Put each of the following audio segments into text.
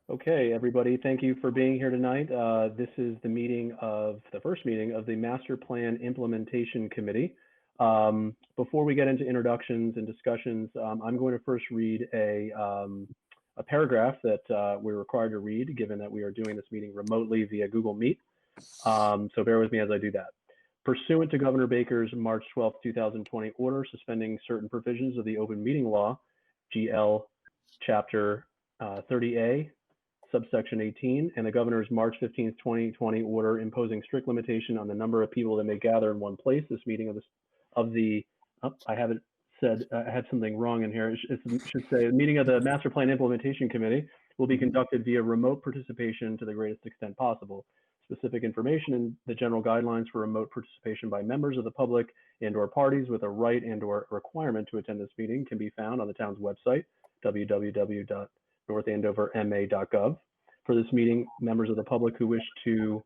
Okay, everybody, thank you for being here tonight. This is the first meeting of the Master Plan Implementation Committee. Before we get into introductions and discussions, I'm going to first read a paragraph that we're required to read, given that we are doing this meeting remotely via Google Meet. So bear with me as I do that. Pursuant to Governor Baker's March 12, 2020 order suspending certain provisions of the Open Meeting Law, GL Chapter 30A, subsection 18, and the governor's March 15, 2020 order imposing strict limitation on the number of people that may gather in one place. This meeting I haven't said, I had something wrong in here. It should say the meeting of the Master Plan Implementation Committee will be conducted via remote participation to the greatest extent possible. Specific information and the general guidelines for remote participation by members of the public and/or parties with a right and/or requirement to attend this meeting can be found on the town's website, www.northandoverma.gov. For this meeting, members of the public who wish to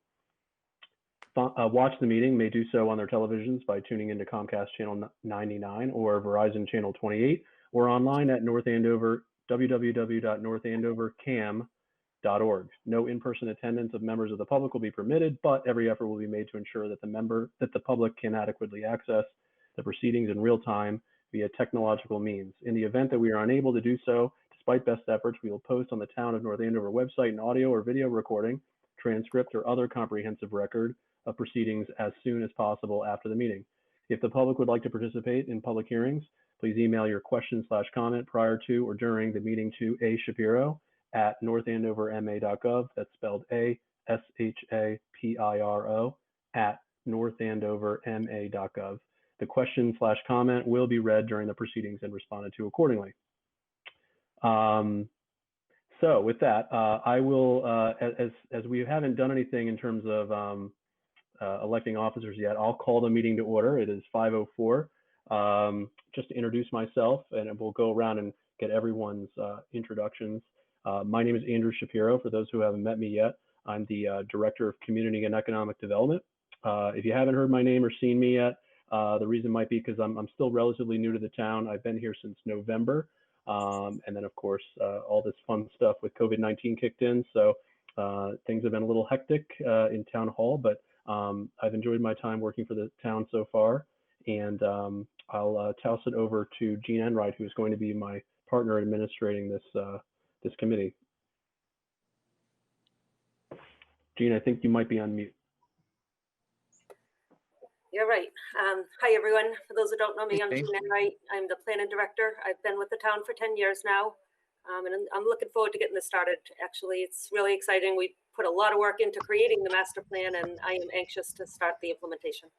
watch the meeting may do so on their televisions by tuning into Comcast Channel 99 or Verizon Channel 28, or online at www.northandovercam.org. No in-person attendance of members of the public will be permitted, but every effort will be made to ensure that the public can adequately access the proceedings in real time via technological means. In the event that we are unable to do so, despite best efforts, we will post on the Town of North Andover website an audio or video recording, transcript, or other comprehensive record of proceedings as soon as possible after the meeting. If the public would like to participate in public hearings, please email your question/comment prior to or during the meeting to ashapiro@northandoverma.gov. That's spelled ASHAPIRO @northandoverma.gov. The question/comment will be read during the proceedings and responded to accordingly. So with that, I will, as we haven't done anything in terms of electing officers yet, I'll call the meeting to order. It is 5:04. Just to introduce myself, and we'll go around and get everyone's introductions. My name is Andrew Shapiro. For those who haven't met me yet, I'm the Director of Community and Economic Development. If you haven't heard my name or seen me yet, the reason might be because I'm still relatively new to the town. I've been here since November. And then, of course, all this fun stuff with COVID-19 kicked in. So things have been a little hectic in town hall, but I've enjoyed my time working for the town so far. And I'll toss it over to Gene Enright, who's going to be my partner administrating this committee. Gene, I think you might be on mute. You're right. Hi, everyone. For those who don't know me, I'm Gene Enright. I'm the planning director. I've been with the town for 10 years now, and I'm looking forward to getting this started. Actually, it's really exciting. We put a lot of work into creating the master plan, and I am anxious to start the implementation.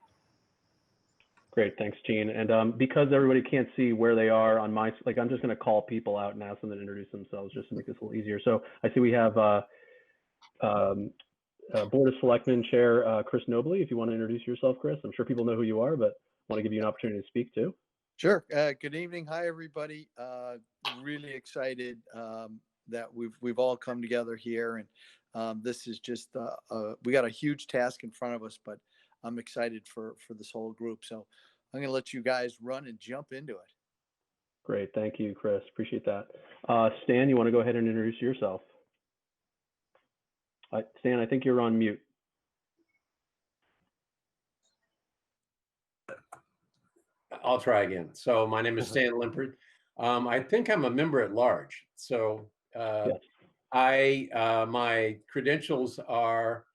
Great, thanks, Gene. And because everybody can't see where they are on I'm just going to call people out and ask them to introduce themselves just to make this a little easier. So I see we have Board of Selectmen Chair Chris Nobley. If you want to introduce yourself, Chris. I'm sure people know who you are, but want to give you an opportunity to speak too. Sure. Good evening. Hi, everybody. Really excited that we've all come together here, and this is just we got a huge task in front of us, but I'm excited for this whole group. So I'm going to let you guys run and jump into it. Great. Thank you, Chris. Appreciate that. Stan, you want to go ahead and introduce yourself? Stan, I think you're on mute. I'll try again. So my name is Stan Limpert. I think I'm a member at large. So yes. My credentials are,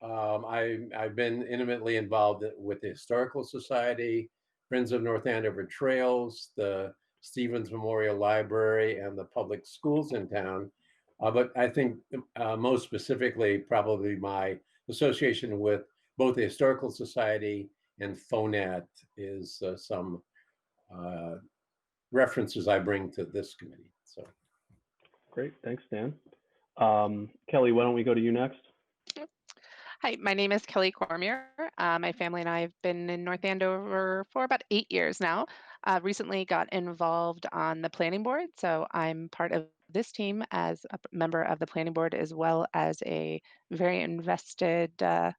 I've been intimately involved with the Historical Society, Friends of North Andover Trails, the Stevens Memorial Library, and the public schools in town. But I think most specifically, probably my association with both the Historical Society and FONAT is some references I bring to this committee. So, great, thanks, Dan. Kelly, why don't we go to you next? Hi, my name is Kelly Cormier. My family and I have been in North Andover for about 8 years now. Recently got involved on the planning board, so I'm part of this team as a member of the planning board, as well as a very invested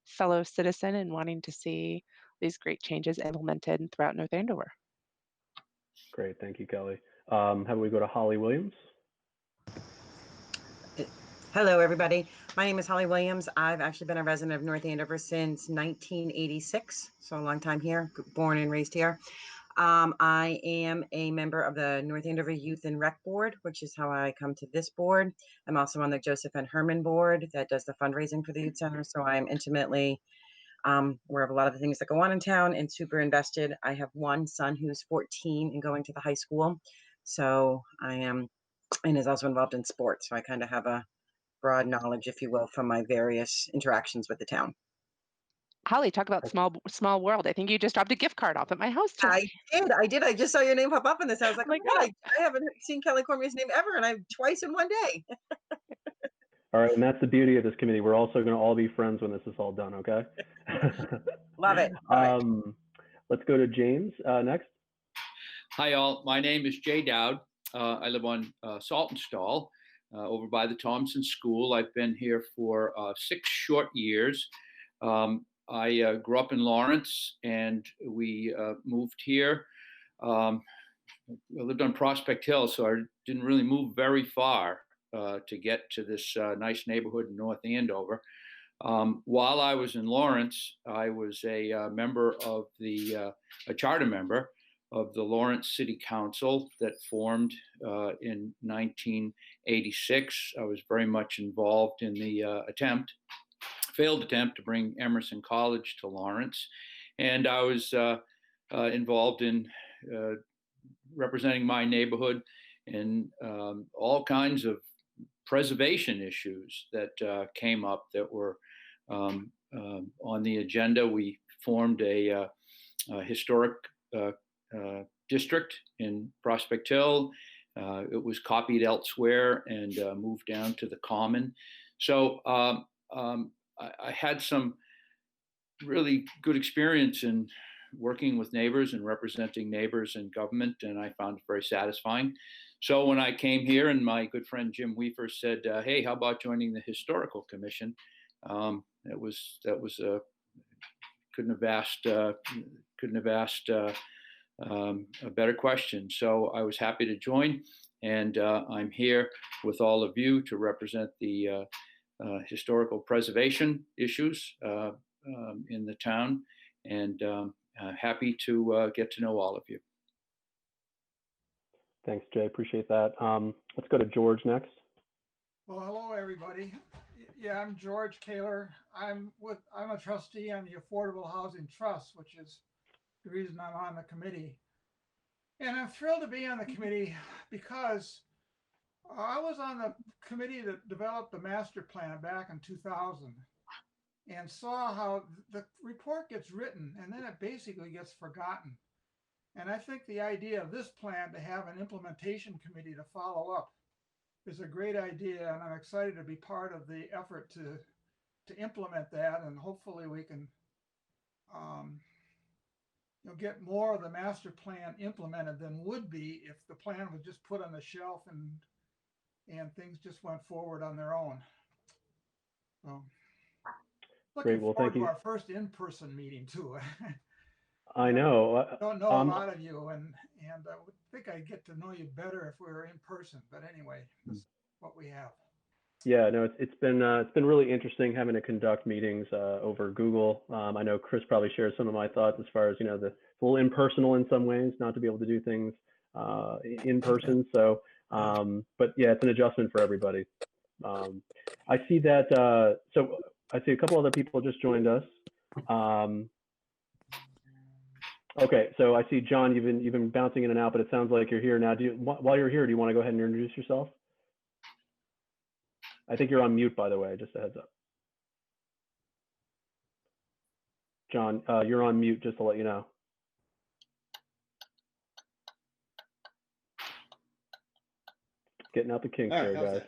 fellow citizen in wanting to see these great changes implemented throughout North Andover. Great, thank you, Kelly. How do we go to Holly Williams? Hello, everybody. My name is Holly Williams. I've actually been a resident of North Andover since 1986, so a long time here, born and raised here. I am a member of the North Andover Youth and Rec Board, which is how I come to this board. I'm also on the Joseph and Herman Board that does the fundraising for the Youth Center, so I'm intimately aware of a lot of the things that go on in town and super invested. I have one son who's 14 and going to the high school, so I am, and is also involved in sports, so I kind of have a broad knowledge, if you will, from my various interactions with the town. Holly, talk about small world. I think you just dropped a gift card off at my house today. I did. I just saw your name pop up in this. I was like, Oh my oh God, I haven't seen Kelly Cormier's name ever, and I've twice in one day. All right, and that's the beauty of this committee. We're also going to all be friends when this is all done, okay? Love it. Let's go to James next. Hi, all. My name is Jay Dowd. I live on Saltonstall over by the Thompson School. I've been here for 6 short years. I grew up in Lawrence, and we moved here. I lived on Prospect Hill, so I didn't really move very far to get to this nice neighborhood in North Andover. While I was in Lawrence, I was a member of a charter member of the Lawrence City Council that formed in 1986. I was very much involved in the failed attempt to bring Emerson College to Lawrence. And I was involved in representing my neighborhood in all kinds of preservation issues that came up that were on the agenda. We formed a historic district in Prospect Hill. It was copied elsewhere and moved down to the Common. So I had some really good experience in working with neighbors and representing neighbors in government, and I found it very satisfying. So when I came here and my good friend Jim Weaver said, hey, how about joining the Historical Commission? That was couldn't have asked a better question. So I was happy to join, and I'm here with all of you to represent the historical preservation issues in the town, and happy to get to know all of you. Thanks, Jay. Appreciate that. Let's go to George next. Well, hello, everybody. Yeah, I'm George Kaler. I'm a trustee on the Affordable Housing Trust, which is the reason I'm on the committee. And I'm thrilled to be on the committee because I was on the committee that developed the master plan back in 2000 and saw how the report gets written and then it basically gets forgotten. And I think the idea of this plan to have an implementation committee to follow up is a great idea, and I'm excited to be part of the effort to implement that, and hopefully we can get more of the master plan implemented than would be if the plan was just put on the shelf and things just went forward on their own. So, looking forward to our first in-person meeting too. I know. I don't know a lot of you, and I would think I'd get to know you better if we were in person. But anyway, that's what we have. Yeah, no, it's been really interesting having to conduct meetings over Google. I know Chris probably shares some of my thoughts as far as, the a little impersonal in some ways, not to be able to do things in person. So, but yeah, it's an adjustment for everybody. I see that. So I see a couple other people just joined us. Okay, so I see John. You've been bouncing in and out, but it sounds like you're here now. While you're here, do you want to go ahead and introduce yourself? I think you're on mute, by the way, just a heads up. John, you're on mute, just to let you know. Getting out the kinks there, guys.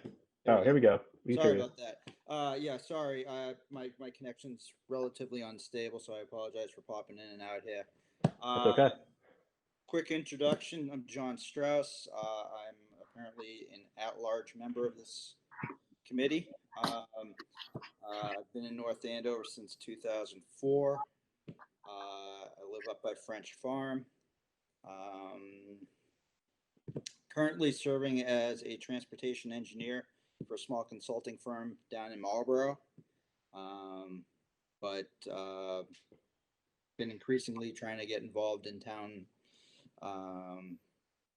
Oh, here we go. Sorry about that. Yeah, sorry. My connection's relatively unstable, so I apologize for popping in and out here. That's okay. Quick introduction. I'm John Strauss. I'm apparently an at-large member of this committee. I've been in North Andover since 2004. I live up at French Farm. Currently serving as a transportation engineer for small consulting firm down in Marlboro. But been increasingly trying to get involved in town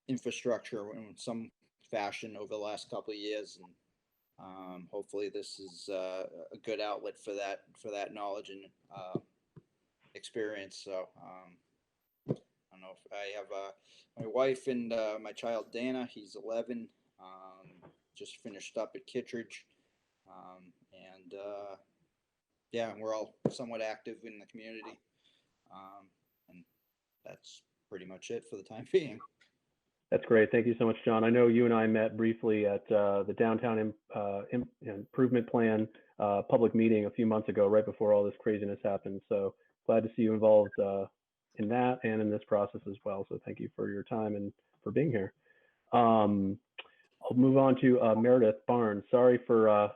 infrastructure in some fashion over the last couple of years, and hopefully this is a good outlet for that knowledge and experience. So I don't know if I have my wife and my child Dana. He's 11. Just finished up at Kittredge, and yeah, we're all somewhat active in the community, and that's pretty much it for the time being. That's great. Thank you so much, John. I know you and I met briefly at the Downtown Improvement Plan public meeting a few months ago, right before all this craziness happened. So glad to see you involved in that and in this process as well. So thank you for your time and for being here. I'll move on to Meredith Barnes. Sorry for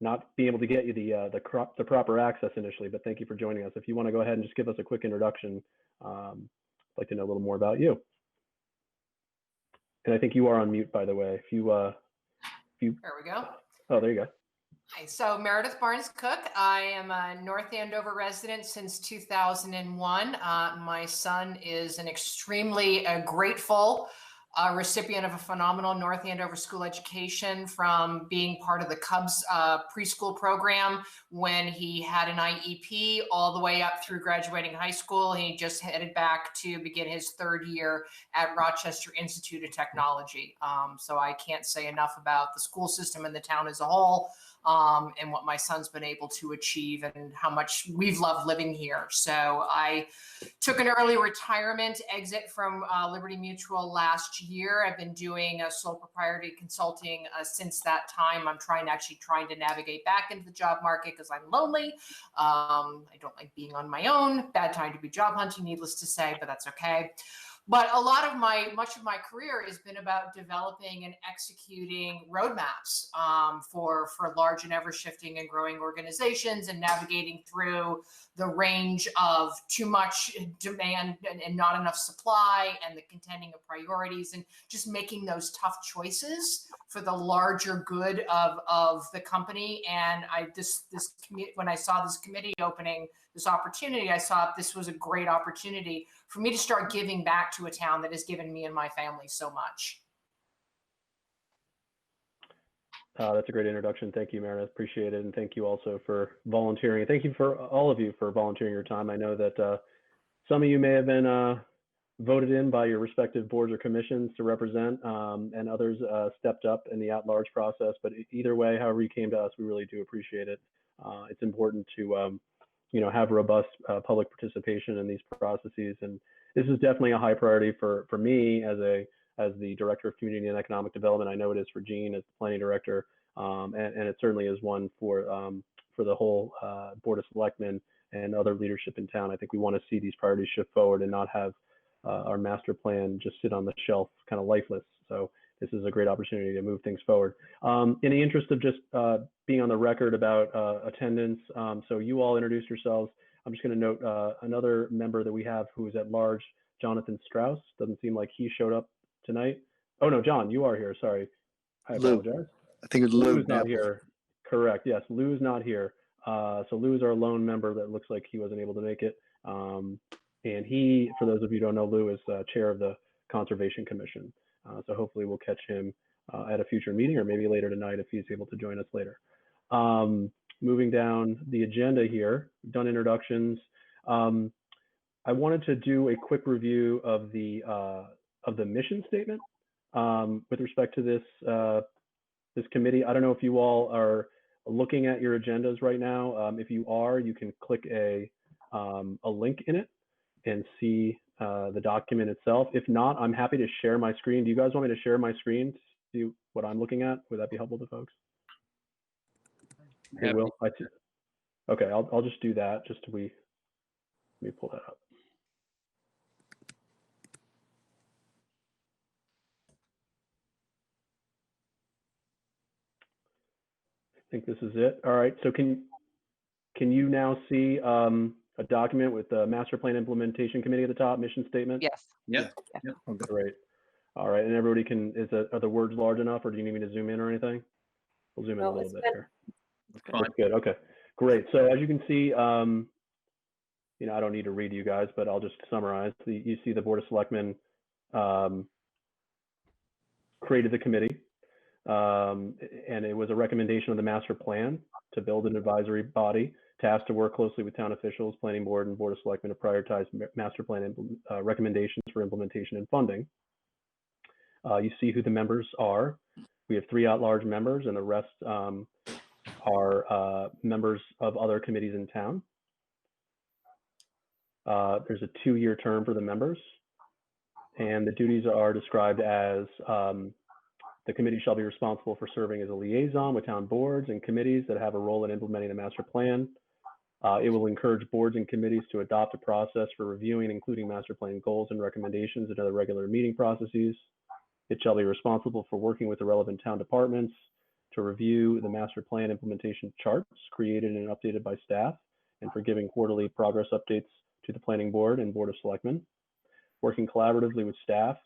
not being able to get you the proper access initially, but thank you for joining us. If you want to go ahead and just give us a quick introduction, I'd like to know a little more about you. And I think you are on mute, by the way. If you there we go. Oh, there you go. Hi, so Meredith Barnes Cook. I am a North Andover resident since 2001. My son is an extremely grateful recipient of a phenomenal North Andover school education, from being part of the Cubs preschool program when he had an IEP all the way up through graduating high school. He just headed back to begin his third year at Rochester Institute of Technology. So I can't say enough about the school system and the town as a whole. And what my son's been able to achieve and how much we've loved living here. So I took an early retirement exit from Liberty Mutual last year. I've been doing sole proprietary consulting since that time. I'm trying to navigate back into the job market because I'm lonely. I don't like being on my own. Bad time to be job hunting, needless to say, but that's okay. But much of my career has been about developing and executing roadmaps for large and ever shifting and growing organizations, and navigating through the range of too much demand and not enough supply, and the contending of priorities, and just making those tough choices for the larger good of the company. And when I saw this committee opening this opportunity, I saw this was a great opportunity for me to start giving back to a town that has given me and my family so much. That's a great introduction. Thank you, Meredith. Appreciate it. And thank you also for volunteering. Thank you for all of you for volunteering your time. I know that some of you may have been voted in by your respective boards or commissions to represent, and others stepped up in the at-large process. But either way, however you came to us, we really do appreciate it. It's important to have robust public participation in these processes. And this is definitely a high priority for me as the Director of Community and Economic Development. I know it is for Jean as the Planning Director, and it certainly is one for the whole Board of Selectmen and other leadership in town. I think we want to see these priorities shift forward and not have our master plan just sit on the shelf kind of lifeless. So this is a great opportunity to move things forward. In the interest of just being on the record about attendance, so you all introduced yourselves. I'm just going to note another member that we have who is at large, Jonathan Strauss. Doesn't seem like he showed up tonight. Oh no, John, you are here. Sorry, I apologize. I think it's Lou. Lou's not here. Correct. Yes, Lou's not here. So Lou is our lone member that looks like he wasn't able to make it. And he, for those of you who don't know, Lou is chair of the Conservation Commission. So hopefully we'll catch him at a future meeting, or maybe later tonight if he's able to join us later. Moving down the agenda here, we've done introductions. I wanted to do a quick review of the mission statement with respect to this committee. I don't know if you all are looking at your agendas right now. If you are, you can click a link in it and see the document itself. If not, I'm happy to share my screen. Do you guys want me to share my screen to see what I'm looking at? Would that be helpful to folks? Hey, Will, okay, I'll just do that. Let me pull that up. I think this is it. All right. So can you now see a document with the Master Plan Implementation Committee at the top, mission statement? Yes. Yeah. Okay, great. All right, and everybody can, are the words large enough, or do you need me to zoom in or anything? We'll zoom in a No, little it's bit good. here. Fine. That's good, okay, great. So as you can see, you know, I don't need to read to you guys, but I'll just summarize. You see the Board of Selectmen created the committee, and it was a recommendation of the master plan to build an advisory body tasked to work closely with town officials, planning board, and Board of Selectmen to prioritize master plan recommendations for implementation and funding. You see who the members are. We have 3 at-large members, and the rest are members of other committees in town. There's a 2-year term for the members, and the duties are described as the committee shall be responsible for serving as a liaison with town boards and committees that have a role in implementing the master plan. It will encourage boards and committees to adopt a process for reviewing and including master plan goals and recommendations in other regular meeting processes. It shall be responsible for working with the relevant town departments to review the master plan implementation charts created and updated by staff, and for giving quarterly progress updates to the planning board and Board of Selectmen. Working collaboratively with staff,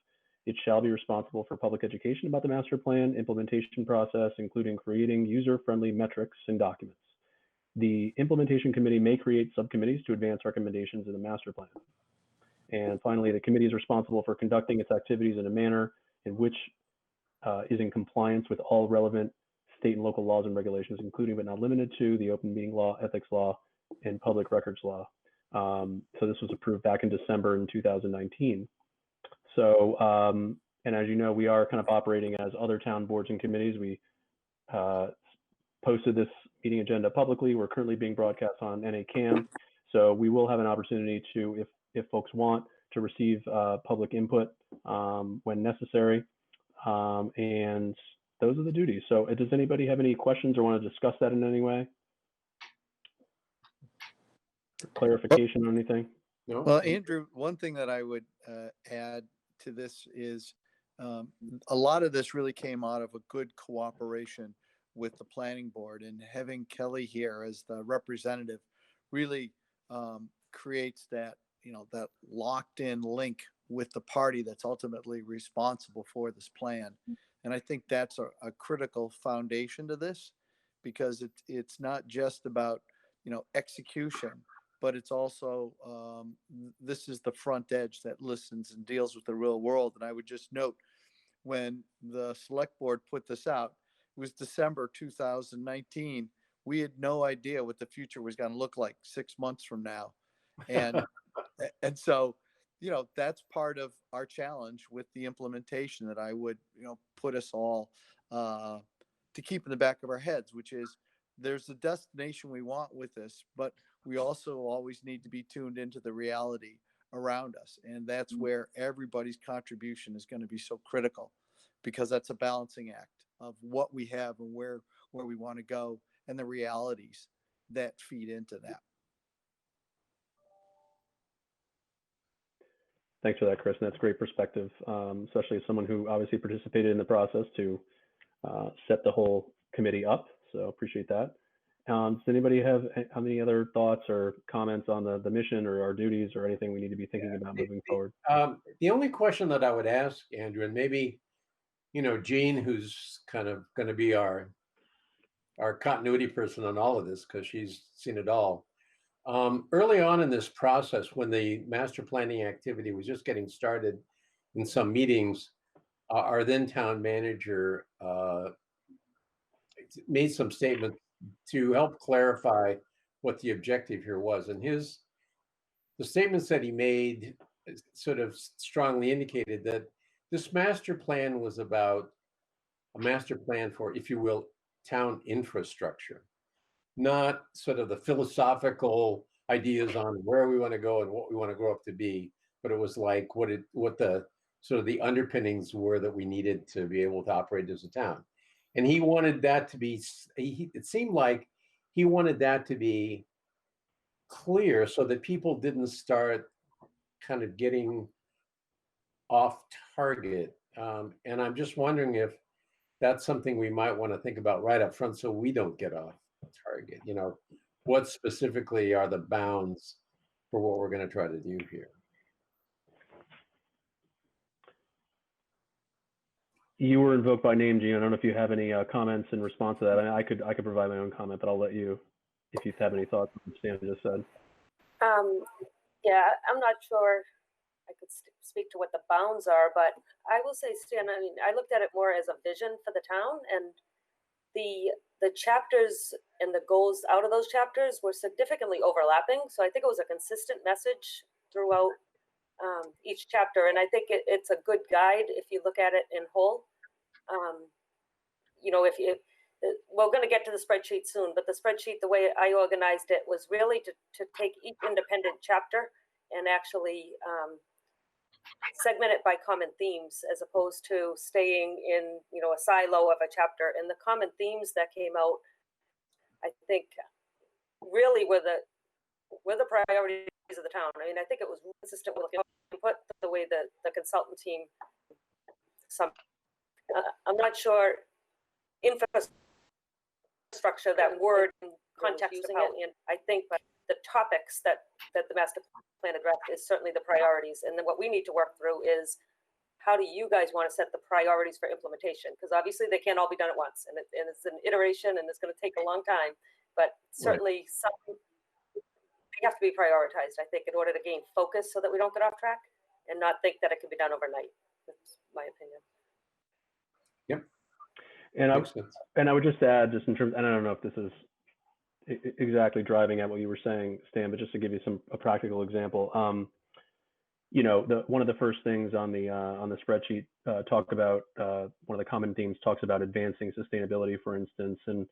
it shall be responsible for public education about the master plan implementation process, including creating user-friendly metrics and documents. The implementation committee may create subcommittees to advance recommendations in the master plan. And finally, the committee is responsible for conducting its activities in a manner in which is in compliance with all relevant state and local laws and regulations, including but not limited to the open meeting law, ethics law, and public records law. So this was approved back in December in 2019. So, and as you know, we are kind of operating as other town boards and committees. We posted this meeting agenda publicly. We're currently being broadcast on NACAM. So we will have an opportunity to, if folks want, to receive public input when necessary. And those are the duties. So does anybody have any questions or want to discuss that in any way? Clarification on anything? No? Well, Andrew, one thing that I would add to this is a lot of this really came out of a good cooperation with the planning board, and having Kelly here as the representative really creates that, you know, that locked in link with the party that's ultimately responsible for this plan. And I think that's a critical foundation to this, because it's not just about, you know, execution, but it's also, this is the front edge that listens and deals with the real world. And I would just note, when the select board put this out, it was December 2019. We had no idea what the future was going to look like 6 months from now. And, and so, you know, that's part of our challenge with the implementation that I would, you know, put us all to keep in the back of our heads, which is there's a destination we want with this, but we also always need to be tuned into the reality around us. And that's where everybody's contribution is going to be so critical, because that's a balancing act of what we have and where we want to go and the realities that feed into that. Thanks for that, Chris. And that's great perspective, especially as someone who obviously participated in the process to set the whole committee up. So appreciate that. Does anybody have any other thoughts or comments on the mission or our duties or anything we need to be thinking about moving forward? The only question that I would ask, Andrew, and maybe, you know, Jean, who's kind of going to be our continuity person on all of this, because she's seen it all. Early on in this process, when the master planning activity was just getting started in some meetings, our then town manager made some statements to help clarify what the objective here was. And the statements that he made sort of strongly indicated that this master plan was about a master plan for, if you will, town infrastructure, not sort of the philosophical ideas on where we want to go and what we want to grow up to be, but it was like what the sort of the underpinnings were that we needed to be able to operate as a town. And he wanted that to be, it seemed like he wanted that to be clear so that people didn't start kind of getting off target. And I'm just wondering if that's something we might want to think about right up front so we don't get off target. You know, what specifically are the bounds for what we're going to try to do here? You were invoked by name, Gene. I don't know if you have any comments in response to that. I mean, I could provide my own comment, but I'll let you, if you have any thoughts on what Stan just said. Yeah, I'm not sure I could speak to what the bounds are, but I will say, Stan, I mean, I looked at it more as a vision for the town, and the chapters and the goals out of those chapters were significantly overlapping. So I think it was a consistent message throughout each chapter, and I think it's a good guide if you look at it in whole. You know, we're going to get to the spreadsheet soon, but the spreadsheet, the way I organized it, was really to take each independent chapter and actually segment it by common themes, as opposed to staying in, you know, a silo of a chapter. And the common themes that came out, I think, really were the priorities of the town. I mean, I think it was consistent with input, the way the consultant team. I'm not sure infrastructure, that word in context using it, and I think the topics that the master plan addressed is certainly the priorities. And then what we need to work through is, how do you guys want to set the priorities for implementation? Because obviously they can't all be done at once, and it's an iteration, and it's going to take a long time. But certainly some they have to be prioritized, I think, in order to gain focus, so that we don't get off track and not think that it can be done overnight. That's my opinion. Yep. And I would just add, just in terms, and I don't know if this is exactly driving at what you were saying, Stan, but just to give you a practical example, you know, one of the first things on the spreadsheet talked about, one of the common themes talks about advancing sustainability, for instance. And,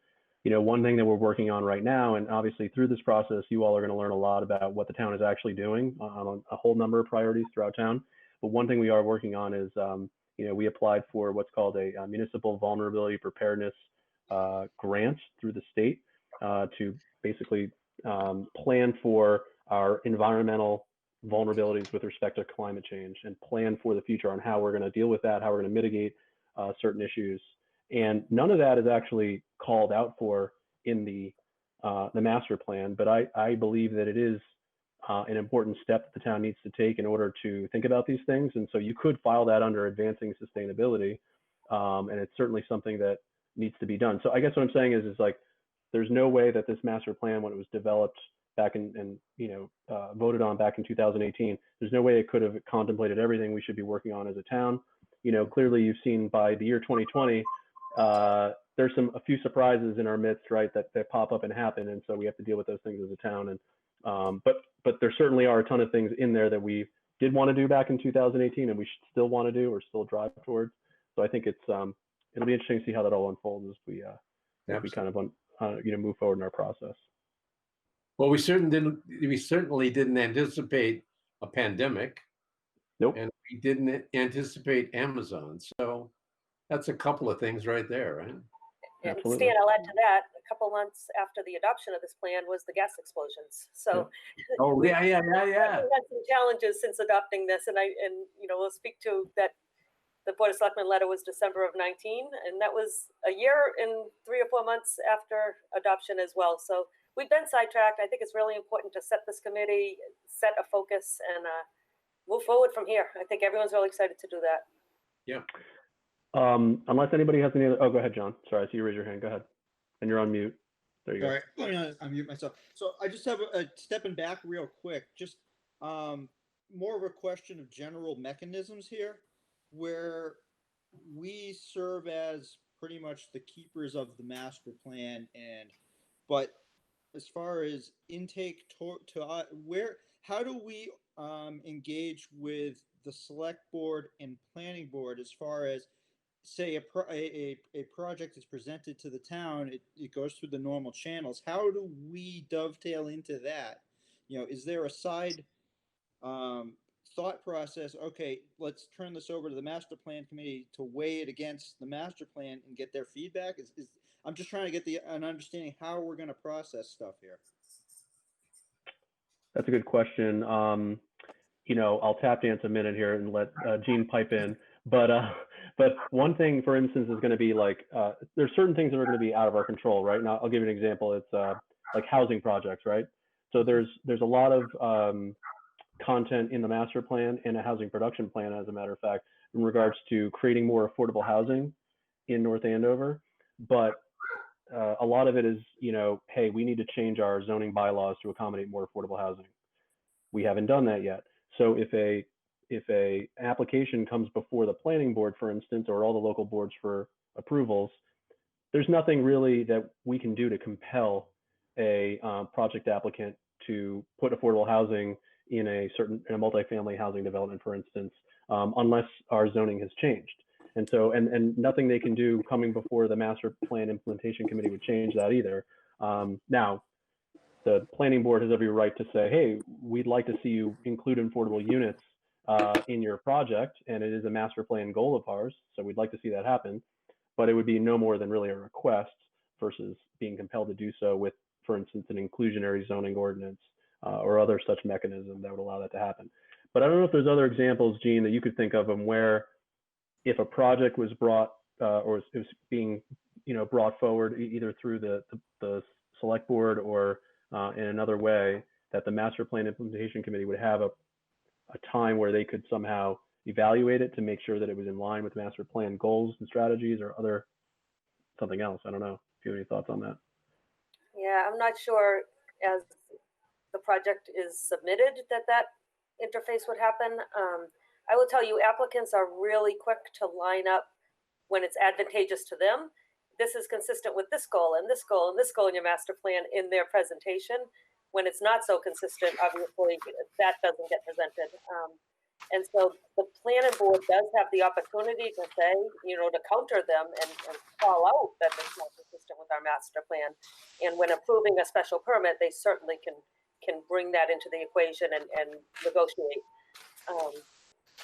you know, one thing that we're working on right now, and obviously through this process, you all are going to learn a lot about what the town is actually doing on a whole number of priorities throughout town. But one thing we are working on is, you know, we applied for what's called a Municipal Vulnerability Preparedness grant through the state to basically plan for our environmental vulnerabilities with respect to climate change, and plan for the future on how we're going to deal with that, how we're going to mitigate certain issues. And none of that is actually called out for in the master plan, but I believe that it is an important step that the town needs to take in order to think about these things. And so you could file that under advancing sustainability, and it's certainly something that needs to be done. So I guess what I'm saying is like, there's no way that this master plan, when it was developed back in you know, voted on back in 2018, there's no way it could have contemplated everything we should be working on as a town. You know, clearly you've seen by the year 2020, there's a few surprises in our midst, right, that pop up and happen, and so we have to deal with those things as a town. And but there certainly are a ton of things in there that we did want to do back in 2018, and we should still want to do or still drive towards. So I think it's it'll be interesting to see how that all unfolds as we kind of you know, move forward in our process. Well, we certainly didn't anticipate a pandemic. Nope. And we didn't anticipate Amazon. So that's a couple of things right there, right? And Absolutely. Stan, I'll add to that, a couple months after the adoption of this plan was the gas explosions. So oh yeah. we've had some challenges since adopting this, and you know, we'll speak to that. The Board of Selectmen letter was December of 19, and that was a year and 3 or 4 months after adoption as well. So we've been sidetracked. I think it's really important to set this committee, set a focus, and move forward from here. I think everyone's really excited to do that. Yeah. Unless anybody has any other, oh, go ahead, John. Sorry, I see you raise your hand. Go ahead. And you're on mute. There you go. All right, let me unmute myself. So I just have stepping back real quick, just more of a question of general mechanisms here, where we serve as pretty much the keepers of the master plan, but as far as intake to where, how do we engage with the select board and planning board as far as, say, a project is presented to the town, it goes through the normal channels. How do we dovetail into that? You know, is there a side thought process? Okay, let's turn this over to the master plan committee to weigh it against the master plan and get their feedback. I'm just trying to get an understanding how we're going to process stuff here. That's a good question. You know, I'll tap dance a minute here and let Gene pipe in. But one thing, for instance, is going to be like, there's certain things that are going to be out of our control, right? Now, I'll give you an example. It's like housing projects, right? So there's a lot of content in the master plan and a housing production plan, as a matter of fact, in regards to creating more affordable housing in North Andover, but a lot of it is, hey, we need to change our zoning bylaws to accommodate more affordable housing. We haven't done that yet. So if a application comes before the planning board, for instance, or all the local boards for approvals, there's nothing really that we can do to compel a project applicant to put affordable housing in a multifamily housing development, for instance, unless our zoning has changed. And so, and nothing they can do coming before the master plan implementation committee would change that either. Now, the planning board has every right to say, hey, we'd like to see you include affordable units in your project, and it is a master plan goal of ours, so we'd like to see that happen. But it would be no more than really a request versus being compelled to do so with, for instance, an inclusionary zoning ordinance or other such mechanism that would allow that to happen. But I don't know if there's other examples, Gene, that you could think of where if a project was brought or it was being brought forward either through the select board or in another way, that the master plan implementation committee would have a time where they could somehow evaluate it to make sure that it was in line with master plan goals and strategies or something else. I don't know if you have any thoughts on that. Yeah, I'm not sure as the project is submitted that interface would happen. I will tell you, applicants are really quick to line up when it's advantageous to them. This is consistent with this goal and this goal and this goal in your master plan in their presentation. When it's not so consistent, obviously that doesn't get presented. And so the planning board does have the opportunity to say, to counter them and call out that it's not consistent with our master plan. And when approving a special permit, they certainly can bring that into the equation and negotiate.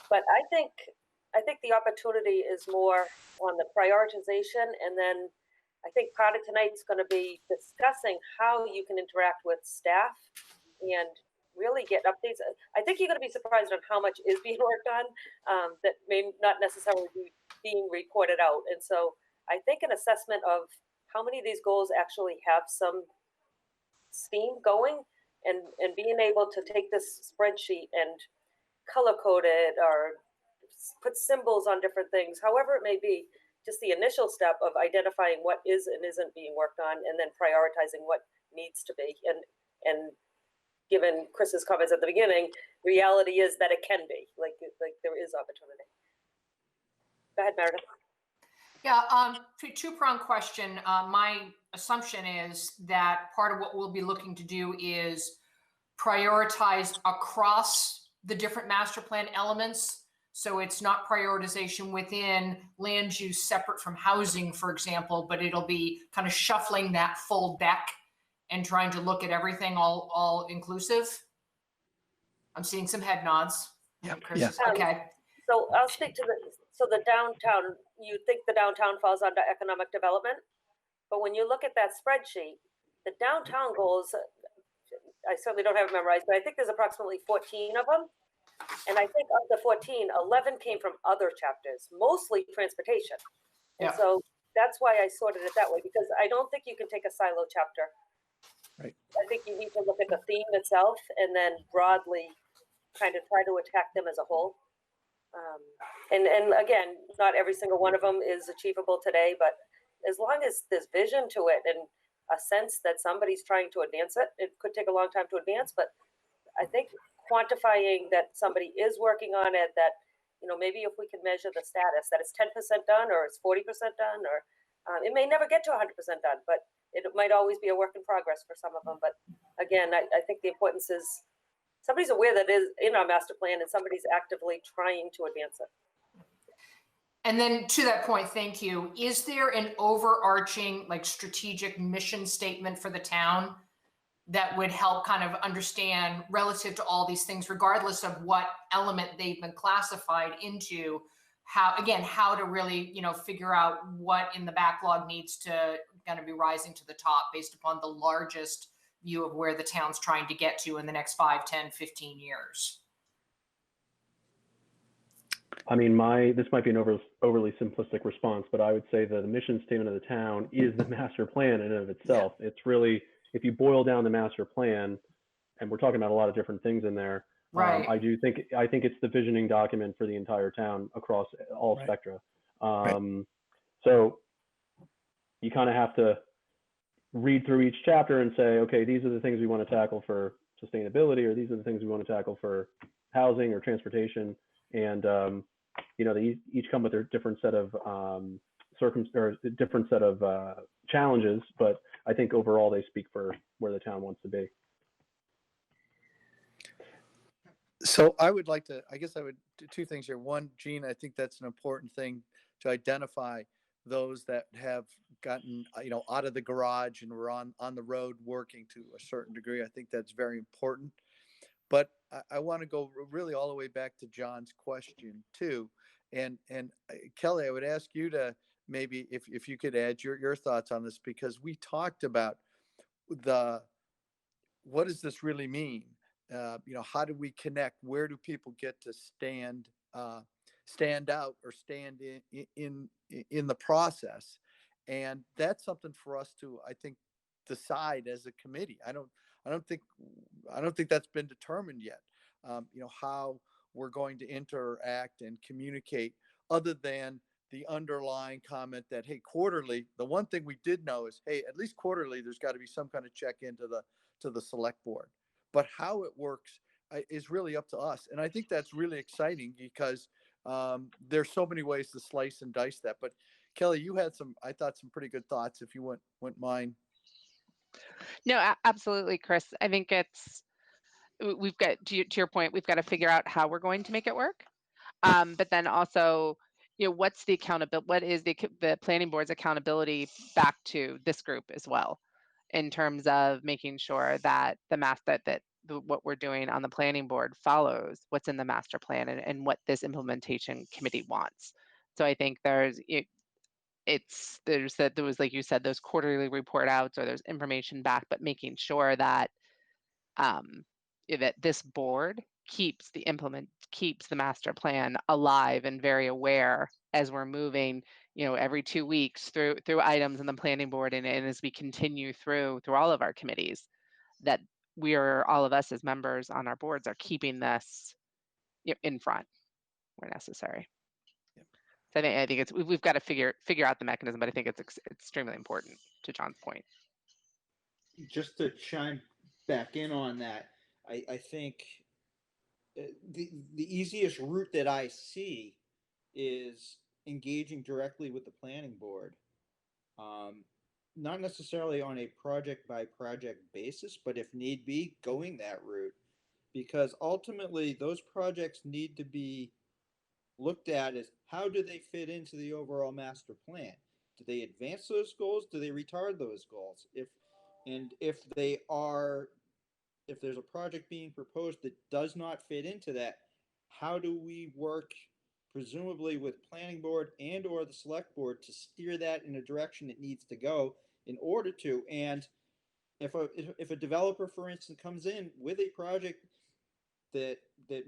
But I think the opportunity is more on the prioritization, and then I think part of tonight's going to be discussing how you can interact with staff and really get updates. I think you're going to be surprised on how much is being worked on that may not necessarily be being reported out. And so I think an assessment of how many of these goals actually have some steam going, and being able to take this spreadsheet and color code it or put symbols on different things, however it may be, just the initial step of identifying what is and isn't being worked on, and then prioritizing what needs to be. And given Chris's comments at the beginning, reality is that it can be, like there is opportunity. Go ahead, Meredith. Yeah, two-pronged question. My assumption is that part of what we'll be looking to do is prioritize across the different master plan elements. So it's not prioritization within land use separate from housing, for example, but it'll be kind of shuffling that full deck and trying to look at everything all inclusive. I'm seeing some head nods. Yeah. Okay. So I'll speak to the downtown. You think the downtown falls under economic development, but when you look at that spreadsheet, the downtown goals, I certainly don't have it memorized, but I think there's approximately 14 of them. And I think of the 14, 11 came from other chapters, mostly transportation. And so that's why I sorted it that way, because I don't think you can take a silo chapter. Right. I think you need to look at the theme itself and then broadly kind of try to attack them as a whole. And again, not every single one of them is achievable today, but as long as there's vision to it and a sense that somebody's trying to advance it, it could take a long time to advance, but I think quantifying that somebody is working on it, that, maybe if we can measure the status, that it's 10% done or it's 40% done, or it may never get to 100% done, but it might always be a work in progress for some of them. But again, I think the importance is somebody's aware that it is in our master plan and somebody's actively trying to advance it. And then to that point, thank you. Is there an overarching strategic mission statement for the town that would help kind of understand relative to all these things, regardless of what element they've been classified into, how to really, figure out what in the backlog needs to kind of be rising to the top based upon the largest view of where the town's trying to get to in the next 5, 10, 15 years? I mean, this might be an overly simplistic response, but I would say that the mission statement of the town is the master plan in and of itself. Yeah. It's really, if you boil down the master plan, and we're talking about a lot of different things in there, Right. I think it's the visioning document for the entire town across all Right. spectra. Right. So you kind of have to read through each chapter and say, okay, these are the things we want to tackle for sustainability, or these are the things we want to tackle for housing or transportation. And, they each come with their different set of challenges, but I think overall they speak for where the town wants to be. So I would like to, I guess I would do two things here. One, Gene, I think that's an important thing to identify those that have gotten, out of the garage and were on the road working to a certain degree. I think that's very important. But I want to go really all the way back to John's question too. And Kelly, I would ask you to maybe if you could add your thoughts on this, because we talked about what does this really mean? How do we connect? Where do people get to stand out or stand in the process? And that's something for us to, I think, decide as a committee. I don't think that's been determined yet. How we're going to interact and communicate, other than the underlying comment that, hey, quarterly. The one thing we did know is, hey, at least quarterly, there's got to be some kind of check into the select board. But how it works is really up to us. And I think that's really exciting, because there's so many ways to slice and dice that. But Kelly, you had some pretty good thoughts, if you wouldn't mind. No, absolutely, Chris. I think we've got, to your point, we've got to figure out how we're going to make it work. But then also, what's the accountability? What is the planning board's accountability back to this group as well, in terms of making sure that what we're doing on the planning board follows what's in the master plan and what this implementation committee wants. So I think there was, like you said, those quarterly report outs, or there's information back, but making sure that that this board keeps the master plan alive and very aware as we're moving, every 2 weeks through items in the planning board, and as we continue through all of our committees, that all of us as members on our boards are keeping this in front where necessary. So I think we've got to figure out the mechanism, but I think it's extremely important, to John's point. Just to chime back in on that, I think the easiest route that I see is engaging directly with the planning board. Not necessarily on a project by project basis, but if need be, going that route, because ultimately those projects need to be looked at as, how do they fit into the overall master plan? Do they advance those goals? Do they retard those goals? If there's a project being proposed that does not fit into that, how do we work presumably with planning board and or the select board to steer that in a direction it needs to go in order to? And if a developer, for instance, comes in with a project that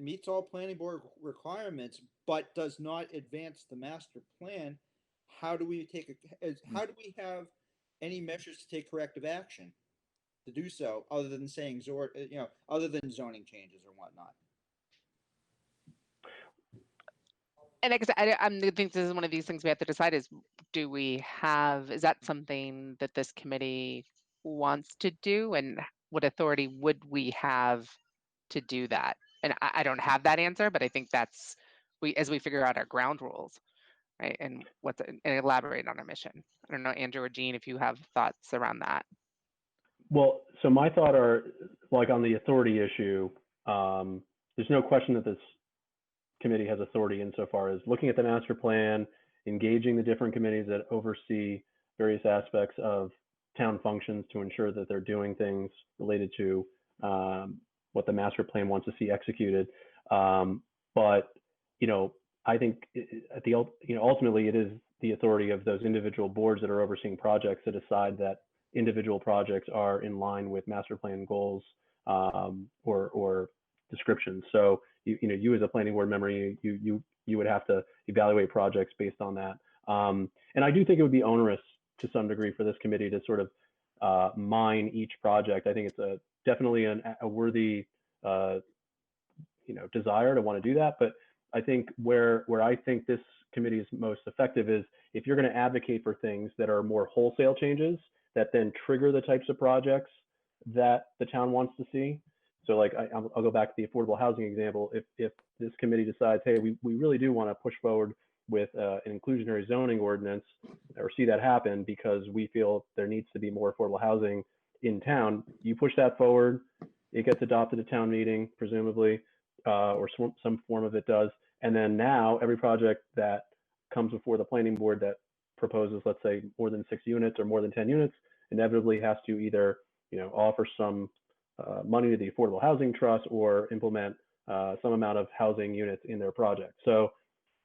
meets all planning board requirements but does not advance the master plan, how do we have any measures to take corrective action to do so, other than saying other than zoning changes or whatnot? And I think this is one of these things we have to decide is that something that this committee wants to do, and what authority would we have to do that? And I don't have that answer, but I think that's as we figure out our ground rules, right? And elaborate on our mission. I don't know, Andrew or Jean, if you have thoughts around that. Well, so my thought are, like, on the authority issue, there's no question that this committee has authority insofar as looking at the master plan, engaging the different committees that oversee various aspects of town functions to ensure that they're doing things related to what the master plan wants to see executed. But I think ultimately it is the authority of those individual boards that are overseeing projects to decide that individual projects are in line with master plan goals or descriptions. So you as a planning board member, you would have to evaluate projects based on that. And I do think it would be onerous to some degree for this committee to sort of mine each project. I think it's definitely a worthy desire to want to do that. But I think where I think this committee is most effective is if you're going to advocate for things that are more wholesale changes that then trigger the types of projects that the town wants to see. So like I'll go back to the affordable housing example. If this committee decides, hey, we really do want to push forward with an inclusionary zoning ordinance or see that happen because we feel there needs to be more affordable housing in town, you push that forward, it gets adopted at town meeting, presumably, or some form of it does. And then now every project that comes before the planning board that proposes, let's say, more than 6 units or more than 10 units, inevitably has to either offer some money to the Affordable Housing Trust or implement some amount of housing units in their project. So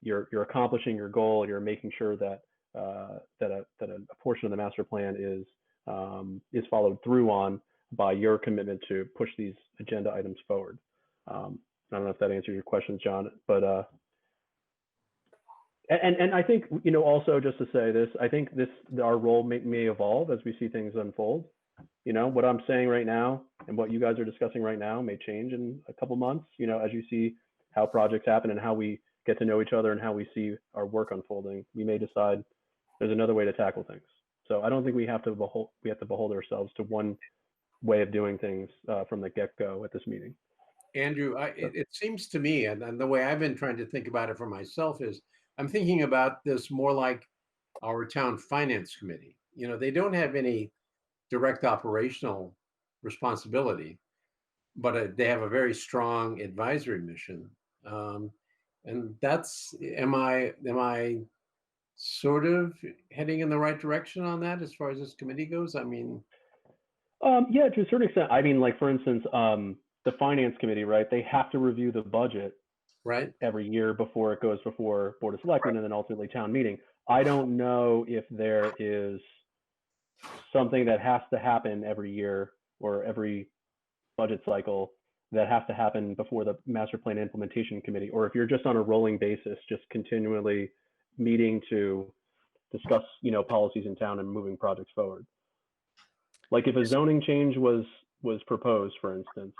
you're accomplishing your goal. You're making sure that that a portion of the master plan is followed through on by your commitment to push these agenda items forward. I don't know if that answers your questions, John, but and I think also just to say this, I think our role may evolve as we see things unfold. What I'm saying right now and what you guys are discussing right now may change in a couple months, as you see how projects happen and how we get to know each other and how we see our work unfolding. We may decide there's another way to tackle things. So I don't think we have to behold ourselves to one way of doing things from the get-go at this meeting. Andrew, it seems to me, and the way I've been trying to think about it for myself is, I'm thinking about this more like our town finance committee. They don't have any direct operational responsibility, but they have a very strong advisory mission. And that's, am I sort of heading in the right direction on that as far as this committee goes? I mean, yeah, to a certain extent. I mean, like for instance, the finance committee, right? They have to review the budget right every year before it goes before Board of Selectmen and then ultimately town meeting. I don't know if there is something that has to happen every year or every budget cycle that has to happen before the master plan implementation committee, or if you're just on a rolling basis, just continually meeting to discuss, policies in town and moving projects forward. Like if a zoning change was proposed, for instance,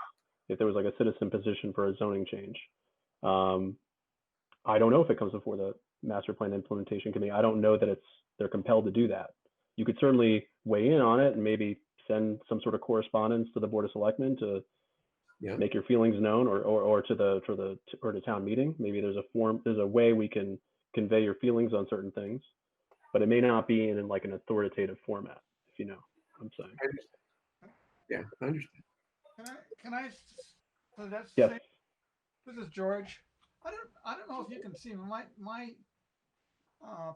if there was like a citizen petition for a zoning change, I don't know if it comes before the master plan implementation committee. I don't know that they're compelled to do that. You could certainly weigh in on it and maybe send some sort of correspondence to the Board of Selectmen to make your feelings known, or to town meeting. Maybe there's a way we can convey your feelings on certain things, but it may not be in like an authoritative format, if you know what I'm saying. I understand. Yeah, I understand. Can I? So that's yes. This is George. I don't know if you can see my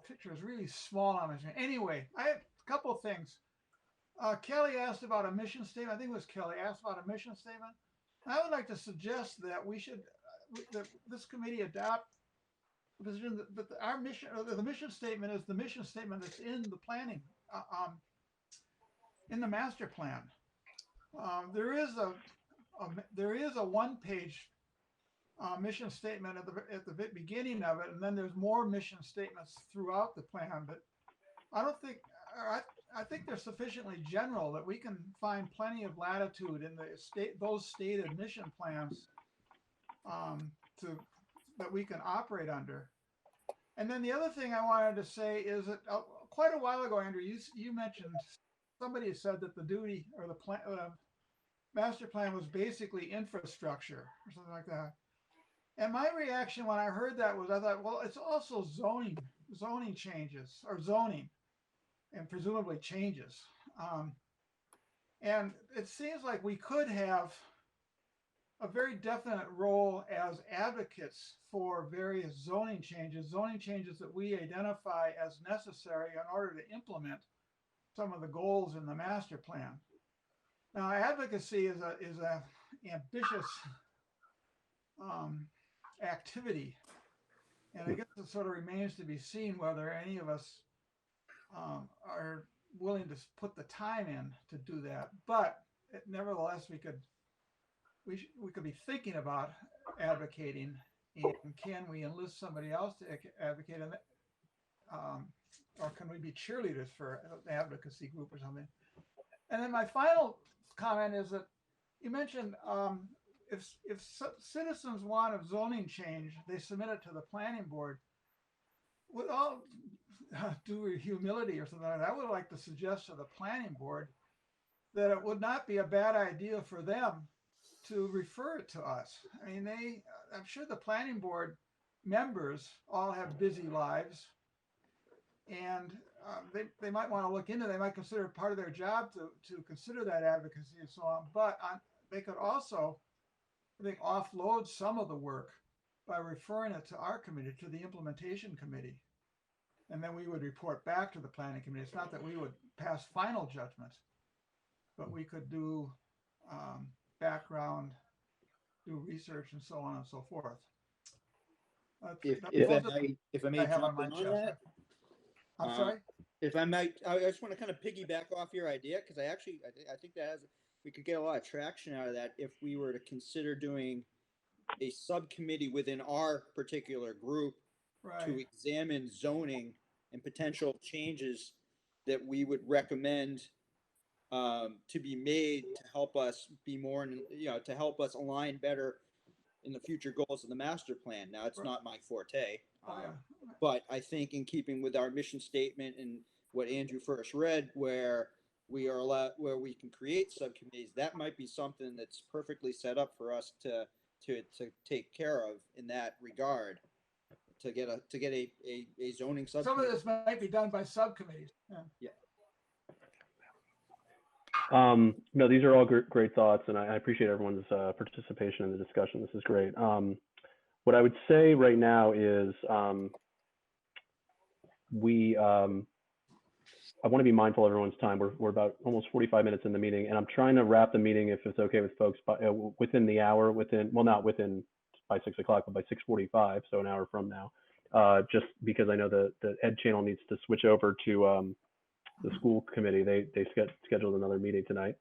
picture is really small on this. Anyway, I have a couple of things. Kelly asked about a mission statement. I think it was Kelly asked about a mission statement. I would like to suggest that we should, that this committee adopt the position that our mission, or the mission statement is the mission statement that's in the planning, in the master plan. There is a one-page mission statement at the beginning of it, and then there's more mission statements throughout the plan. But I don't think, I think they're sufficiently general that we can find plenty of latitude in those stated mission plans that we can operate under. And then the other thing I wanted to say is that quite a while ago, Andrew, you mentioned, somebody said that the duty or the master plan was basically infrastructure or something like that. And my reaction when I heard that was, I thought, well, it's also zoning changes, or zoning, and presumably changes. And it seems like we could have a very definite role as advocates for various zoning changes that we identify as necessary in order to implement some of the goals in the master plan. Now, advocacy is a ambitious activity, and I guess it sort of remains to be seen whether any of us are willing to put the time in to do that. But nevertheless, we could be thinking about advocating, and can we enlist somebody else to advocate on that, or can we be cheerleaders for an advocacy group or something? And then my final comment is that you mentioned if citizens want a zoning change, they submit it to the planning board. With all due humility or something like that, I would like to suggest to the planning board that it would not be a bad idea for them to refer it to us. I mean, I'm sure the planning board members all have busy lives, and they might want to look into. They might consider it part of their job to consider that advocacy and so on. But they could also, I think, offload some of the work by referring it to our committee, to the implementation committee, and then we would report back to the planning committee. It's not that we would pass final judgment, but we could do background, do research, and so on and so forth. If I may jump in on that. I'm sorry? If I might, I just want to kind of piggyback off your idea, because I think we could get a lot of traction out of that if we were to consider doing a subcommittee within our particular group to examine zoning and potential changes that we would recommend to be made to help us be more, to help us align better in the future goals of the master plan. Now, it's not my forte, but I think in keeping with our mission statement and what Andrew first read, where we can create subcommittees, that might be something that's perfectly set up for us to take care of in that regard, to get a zoning subcommittee. Some of this might be done by subcommittees. Yeah. No, these are all great thoughts, and I appreciate everyone's participation in the discussion. This is great. What I would say right now is I want to be mindful of everyone's time. We're about almost 45 minutes in the meeting, and I'm trying to wrap the meeting, if it's okay with folks, within the hour, not by 6 o'clock, but by 6:45, so an hour from now, just because I know the Ed channel needs to switch over to the school committee. They scheduled another meeting tonight.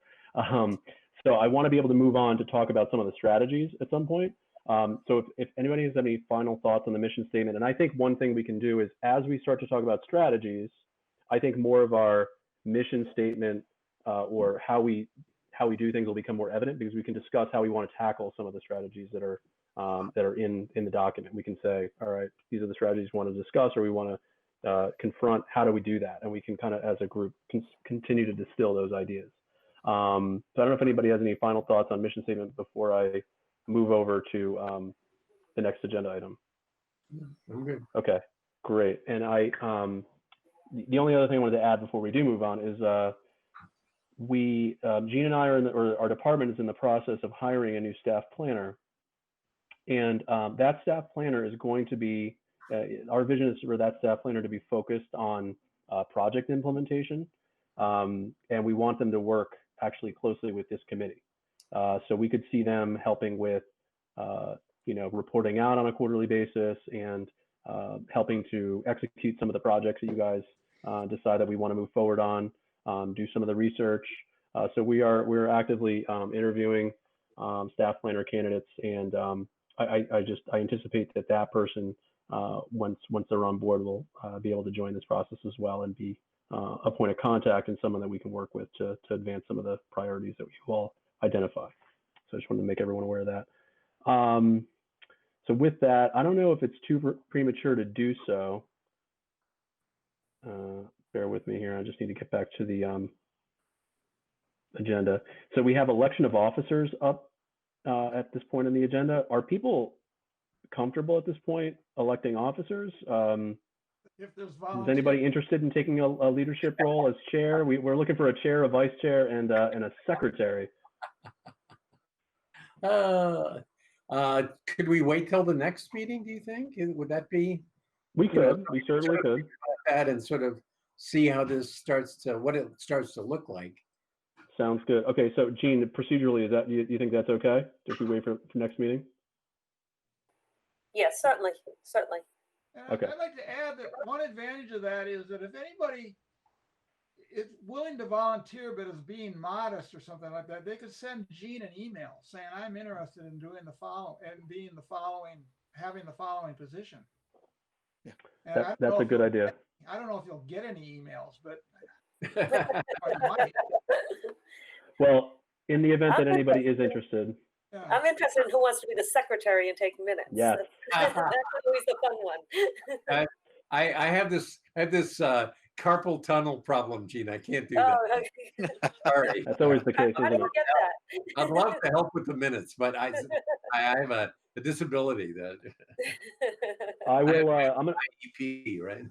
So I want to be able to move on to talk about some of the strategies at some point. So if anybody has any final thoughts on the mission statement, and I think one thing we can do is, as we start to talk about strategies, I think more of our mission statement or how we do things will become more evident, because we can discuss how we want to tackle some of the strategies that are in the document. We can say, all right, these are the strategies we want to discuss, or we want to confront. How do we do that? And we can kind of, as a group, continue to distill those ideas. So I don't know if anybody has any final thoughts on mission statement before I move over to the next agenda item. I'm good. Okay, great. And the only other thing I wanted to add before we do move on is Jean and I or our department is in the process of hiring a new staff planner. And that staff planner is going to be, our vision is for that staff planner to be focused on project implementation. And we want them to work actually closely with this committee. So we could see them helping with, reporting out on a quarterly basis and helping to execute some of the projects that you guys decide that we want to move forward on, do some of the research. So we're actively interviewing staff planner candidates, and I anticipate that person, once they're on board, will be able to join this process as well and be a point of contact and someone that we can work with to advance some of the priorities that we all identify. So I just wanted to make everyone aware of that. So with that, I don't know if it's too premature to do so. Bear with me here. I just need to get back to the agenda. So we have election of officers up at this point in the agenda. Are people comfortable at this point electing officers? If there's is anybody interested in taking a leadership role as chair? We're looking for a chair, a vice chair, and a secretary. Could we wait till the next meeting, do you think? Would that be? We could. We certainly could. That and sort of see how this what it starts to look like. Sounds good. Okay, so Jean, procedurally, is that you think that's okay if we wait for next meeting? Yes, certainly. And okay. I'd like to add that one advantage of that is that if anybody is willing to volunteer but is being modest or something like that, they could send Jean an email saying, I'm interested in doing having the following position. Yeah. That's a good idea. I don't know if you'll get any emails, but I might. Well, in the event that anybody is interested, yeah. I'm interested in who wants to be the secretary and take minutes. Yeah. That's always the fun one. I have this carpal tunnel problem, Gene. I can't do Oh, that. okay. Sorry. That's always the case, How isn't do it? you get that? I'd love to help with the minutes, but I have a disability that I will. I'm an IEP, right?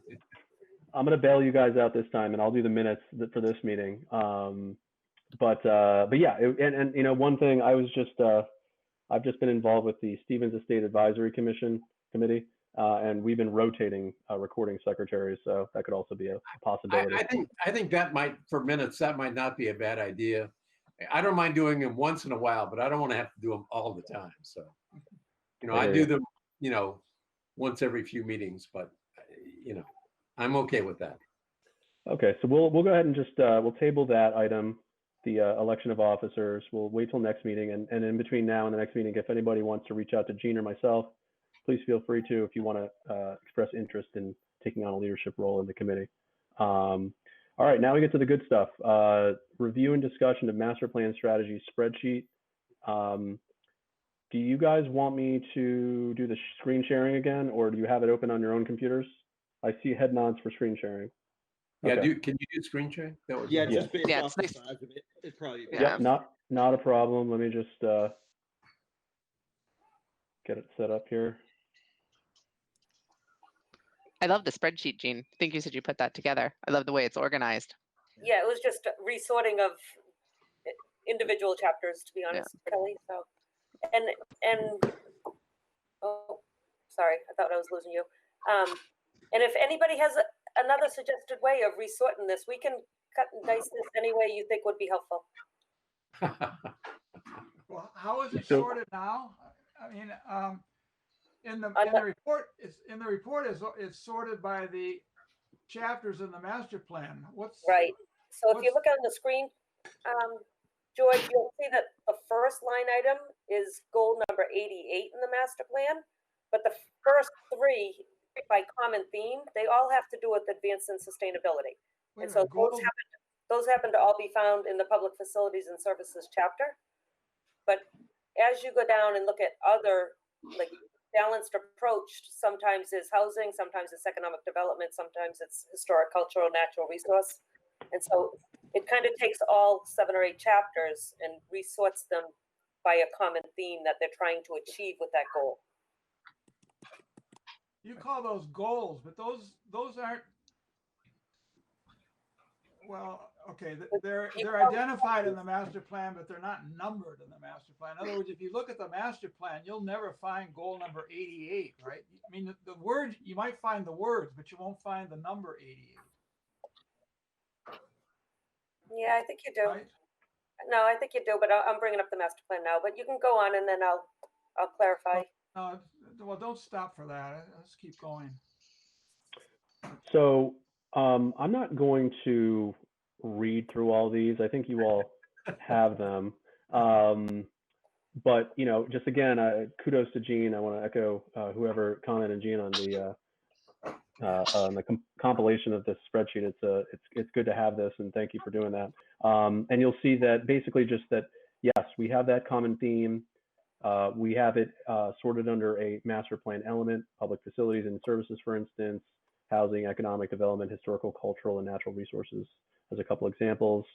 I'm gonna bail you guys out this time, and I'll do the minutes for this meeting. But yeah, and you know, one thing I was just I've just been involved with the Stevens Estate Advisory Committee, and we've been rotating recording secretaries, so that could also be a possibility. I think that might, for minutes, that might not be a bad idea. I don't mind doing them once in a while, but I don't want to have to do them all the time. So, you know, I do them, you know, once every few meetings, but you know, I'm okay with that. Okay, so we'll go ahead and just we'll table that item, the election of officers. We'll wait till next meeting, and in between now and the next meeting, if anybody wants to reach out to Gene or myself, please feel free to, if you want to express interest in taking on a leadership role in the committee. All right, now we get to the good stuff. Review and discussion of master plan strategy spreadsheet. Do you guys want me to do the screen sharing again, or do you have it open on your own computers? I see head nods for screen sharing. Yeah, Okay. can you do screen sharing? That would Yeah, be just based Yeah, off it's the nice. size of it, it'd probably be. Yeah. Yep, not a problem. Let me just get it set up here. I love the spreadsheet, Gene. I think you said you put that together. I love the way it's organized. Yeah, it was just resorting of individual chapters, to be honest, Kelly. So, and oh, sorry, I thought I was losing you. And if anybody has another suggested way of resorting this, we can cut and dice this any way you think would be helpful. Well, how is it So- sorted now? I mean, in the report, it's sorted by the chapters in the master plan. Right. So if you look on the screen, George, you'll see that the first line item is goal number 88 in the master plan, but the first three by common theme, they all have to do with advancing sustainability. Wait And a so minute, those happen to all be found in the public facilities and services chapter. But as you go down and look at other, like, balanced approach, sometimes is housing, sometimes it's economic development, sometimes it's historic, cultural, natural resource. And so it kind of takes all 7 or 8 chapters and resorts them by a common theme that they're trying to achieve with that goal. you call those goals, but those aren't. Well, okay, they're identified in the master plan, but they're not numbered in the master plan. In other words, if you look at the master plan, you'll never find goal number 88, right? I mean, the word, you might find the words, but you won't find the number 88. Yeah, I think you do. Right? No, I think you do, but I'm bringing up the master plan now. But you can go on, and then I'll clarify. Well, don't stop for that. Let's keep going. So I'm not going to read through all these. I think you all have them. But, you know, just again, kudos to Gene. I want to echo whoever commented, Gene, on the compilation of this spreadsheet. It's good to have this, and thank you for doing that. And you'll see that basically just that, yes, we have that common theme. We have it sorted under a master plan element, public facilities and services, for instance, housing, economic development, historical, cultural, and natural resources as a couple examples.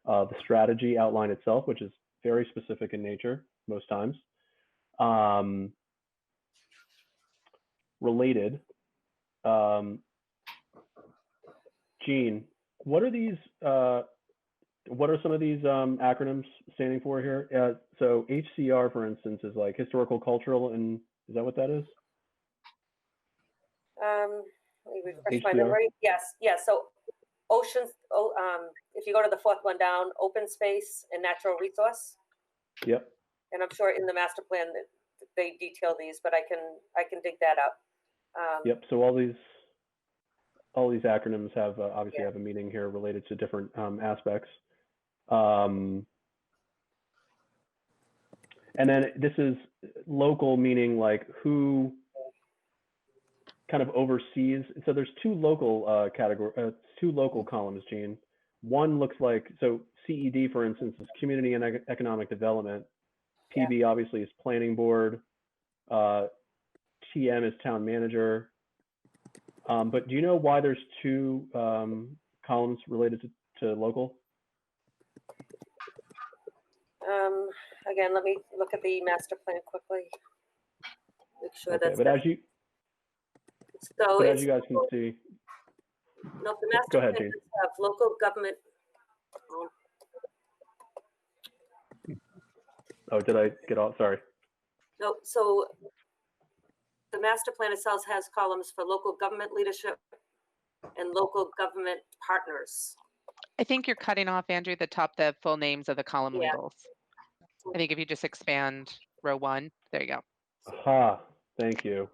The strategy outline itself, which is very specific in nature most times. Related, Gene, what are these? What are some of these acronyms standing for here? So HCR, for instance, is like historical, cultural, and is that what that is? Let me refresh my memory. Yes. So oceans. If you go to the fourth one down, open space and natural resource. Yep. And I'm sure in the master plan that they detail these, but I can dig that up. Yep. So all these acronyms have obviously have a meaning here related to different aspects. And then this is local, meaning like who kind of oversees. So there's two local two local columns, Gene. One looks like, so CED, for instance, is community and economic development. TB obviously is planning board. TM is town manager. But do you know why there's two columns related to local? Again, let me look at the master plan quickly. Make sure Okay, that's. but as you guys can see, no, the master go ahead, plan Jane. does have local government. Oh, did I get off? Sorry. No, so the master plan itself has columns for local government leadership and local government partners. I think you're cutting off, Andrew, the full names of the column Yeah. legals. I think if you just expand row 1, there you go. Aha, thank you.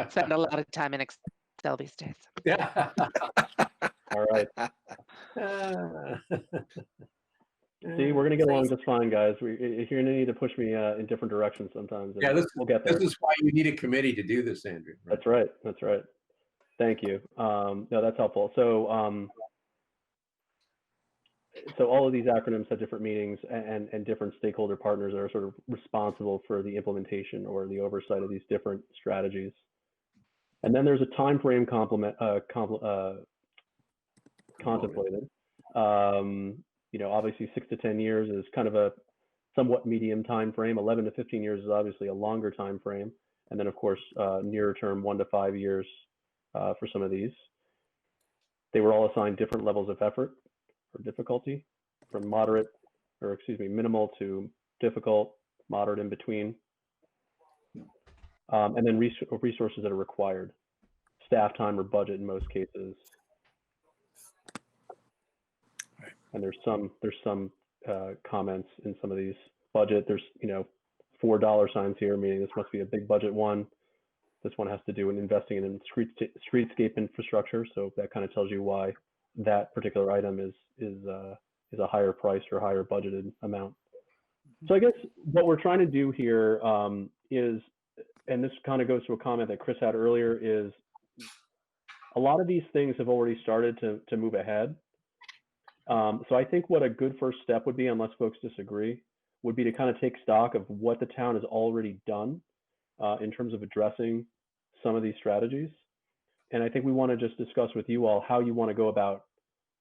Spend a lot of time in Excel these days. Yeah. All right. See, we're gonna get along just fine, guys. You're gonna need to push me in different directions sometimes. Yeah, we'll get there. This is why you need a committee to do this, Andrew. Right? That's right. That's right. Thank you. No, that's helpful. So, so all of these acronyms have different meanings and different stakeholder partners that are sort of responsible for the implementation or the oversight of these different strategies. And then there's a time frame contemplated. You know, obviously 6 to 10 years is kind of a somewhat medium time frame. 11 to 15 years is obviously a longer time frame. And then of course, nearer term 1 to 5 years for some of these. They were all assigned different levels of effort or difficulty, from minimal to difficult, moderate, in between. And then resources that are required, staff time or budget in most cases. And there's some comments in some of these budget. There's, you know, $4 signs here, meaning this must be a big budget one. This one has to do with investing in streetscape infrastructure. So that kind of tells you why that particular item is a higher price or higher budgeted amount. So I guess what we're trying to do here is, and this kind of goes to a comment that Chris had earlier, is a lot of these things have already started to move ahead. So I think what a good first step would be, unless folks disagree, would be to kind of take stock of what the town has already done in terms of addressing some of these strategies. And I think we want to just discuss with you all how you want to go about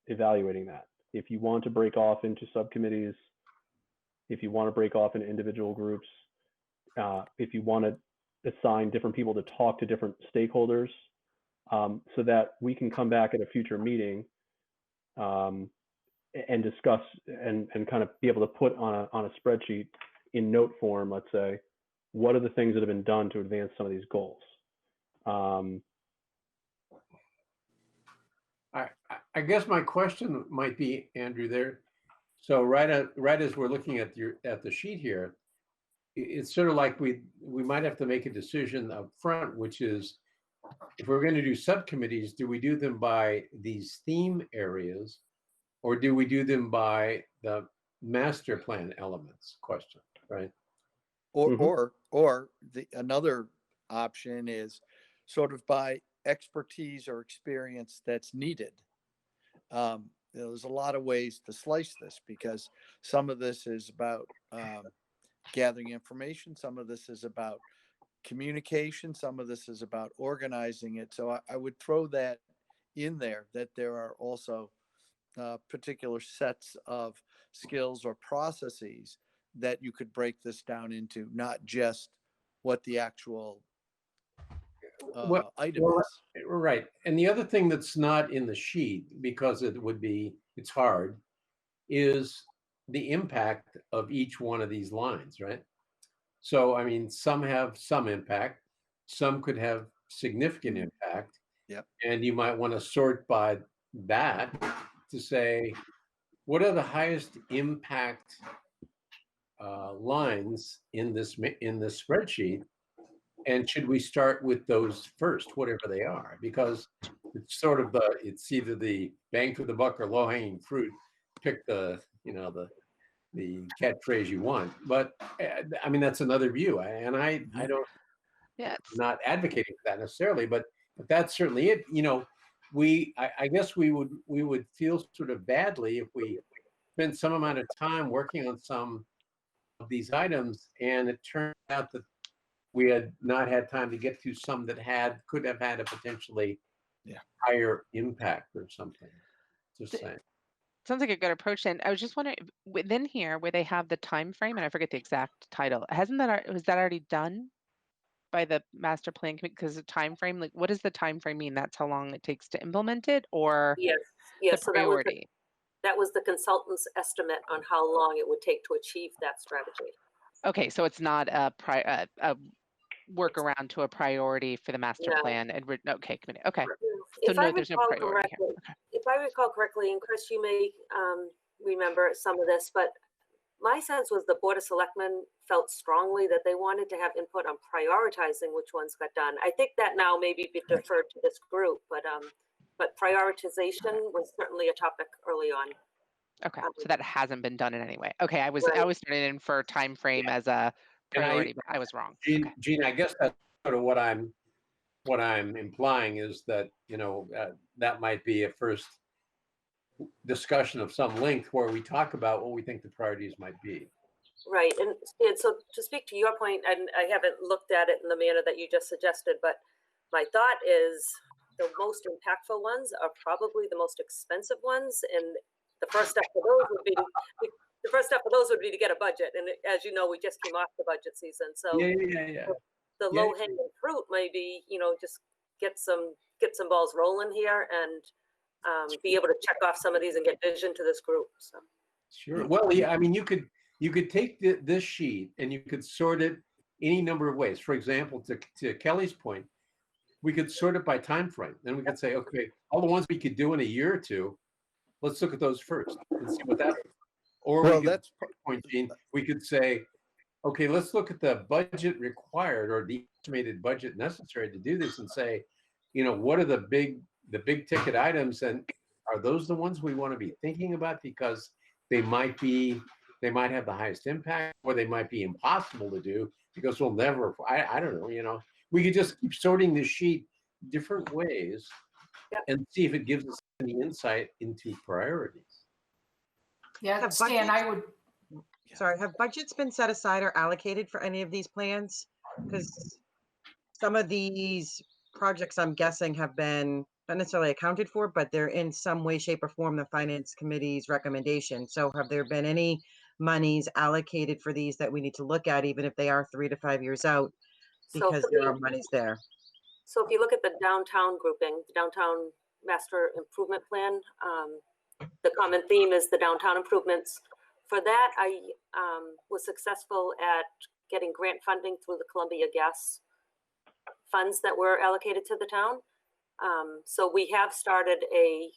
evaluating that. If you want to break off into subcommittees, if you want to break off into individual groups, if you want to assign different people to talk to different stakeholders, so that we can come back at a future meeting and discuss and kind of be able to put on a spreadsheet in note form, let's say, what are the things that have been done to advance some of these goals. I guess my question might be, Andrew, there. So right as we're looking at the sheet here, it's sort of like we might have to make a decision up front, which is, if we're going to do subcommittees, do we do them by these theme areas, or do we do them by the master plan elements? Question, right? Or another option is sort of by expertise or experience that's needed. There's a lot of ways to slice this, because some of this is about gathering information, some of this is about communication, some of this is about organizing it. So I would throw that in there, that there are also particular sets of skills or processes that you could break this down into, not just what the actual item is. Right. And the other thing that's not in the sheet, because it's hard, is the impact of each one of these lines, right? So, I mean, some have some impact, some could have significant impact. Yep. And you might want to sort by that to say, what are the highest impact lines in this spreadsheet? And should we start with those first, whatever they are? Because it's sort of it's either the bang for the buck or low hanging fruit. Pick the catchphrase you want. But I mean, that's another view. I don't, I'm not advocating for that necessarily, but that's certainly it. You know, I guess we would feel sort of badly if we spent some amount of time working on some of these items, and it turned out that we had not had time to get to some that could have had a potentially higher impact or something. Just saying. Sounds like a good approach. And I was just wondering, within here where they have the time frame, and I forget the exact title, was that already done by the master plan committee? Because the time frame, like, what does the time frame mean? That's how long it takes to implement it, or Yes, the yes. So priority? that was the consultant's estimate on how long it would take to achieve that strategy. Okay, so it's not a workaround to a priority for the master No. plan. And okay, committee. Okay, so If I no, there's no recall priority here. correctly, Okay. if I recall correctly, and Chris, you may remember some of this, but my sense was the Board of Selectmen felt strongly that they wanted to have input on prioritizing which ones got done. I think that now maybe be deferred to this group, but prioritization was certainly a topic early on. Okay, so that hasn't been done in any way. Okay, I was Right. starting in for time frame as a priority, but I was wrong. Gene, I guess that's sort of what I'm implying is that, you know, that might be a first discussion of some length where we talk about what we think the priorities might be. Right, and so to speak to your point, and I haven't looked at it in the manner that you just suggested, but my thought is the most impactful ones are probably the most expensive ones, and the first step for those would be to get a budget. And as you know, we just came off the budget season, so the low hanging fruit may be, you know, just get some balls rolling here and be able to check off some of these and get vision to this group. So sure. Well, yeah, I mean, you could take this sheet and you could sort it any number of ways. For example, to Kelly's point, we could sort it by time frame. Then we could say, okay, all the ones we could do in a year or two, let's look at those first and see what that is. Or well, that's point, Gene. We could say, okay, let's look at the budget required or the estimated budget necessary to do this, and say, you know, what are the big ticket items, and are those the ones we want to be thinking about because they might have the highest impact, or they might be impossible to do because we'll never. I don't know. You know, we could just keep sorting this sheet different ways and see if it gives us any insight into priorities. Yeah, Stan, I would. Sorry, have budgets been set aside or allocated for any of these plans? Because some of these projects, I'm guessing, have been not necessarily accounted for, but they're in some way, shape, or form the Finance Committee's recommendation. So have there been any monies allocated for these that we need to look at, even if they are 3 to 5 years out, because there are monies there? So if you look at the downtown grouping, the downtown master improvement plan, the common theme is the downtown improvements. For that, I was successful at getting grant funding through the Columbia Gas funds that were allocated to the town. So we have started a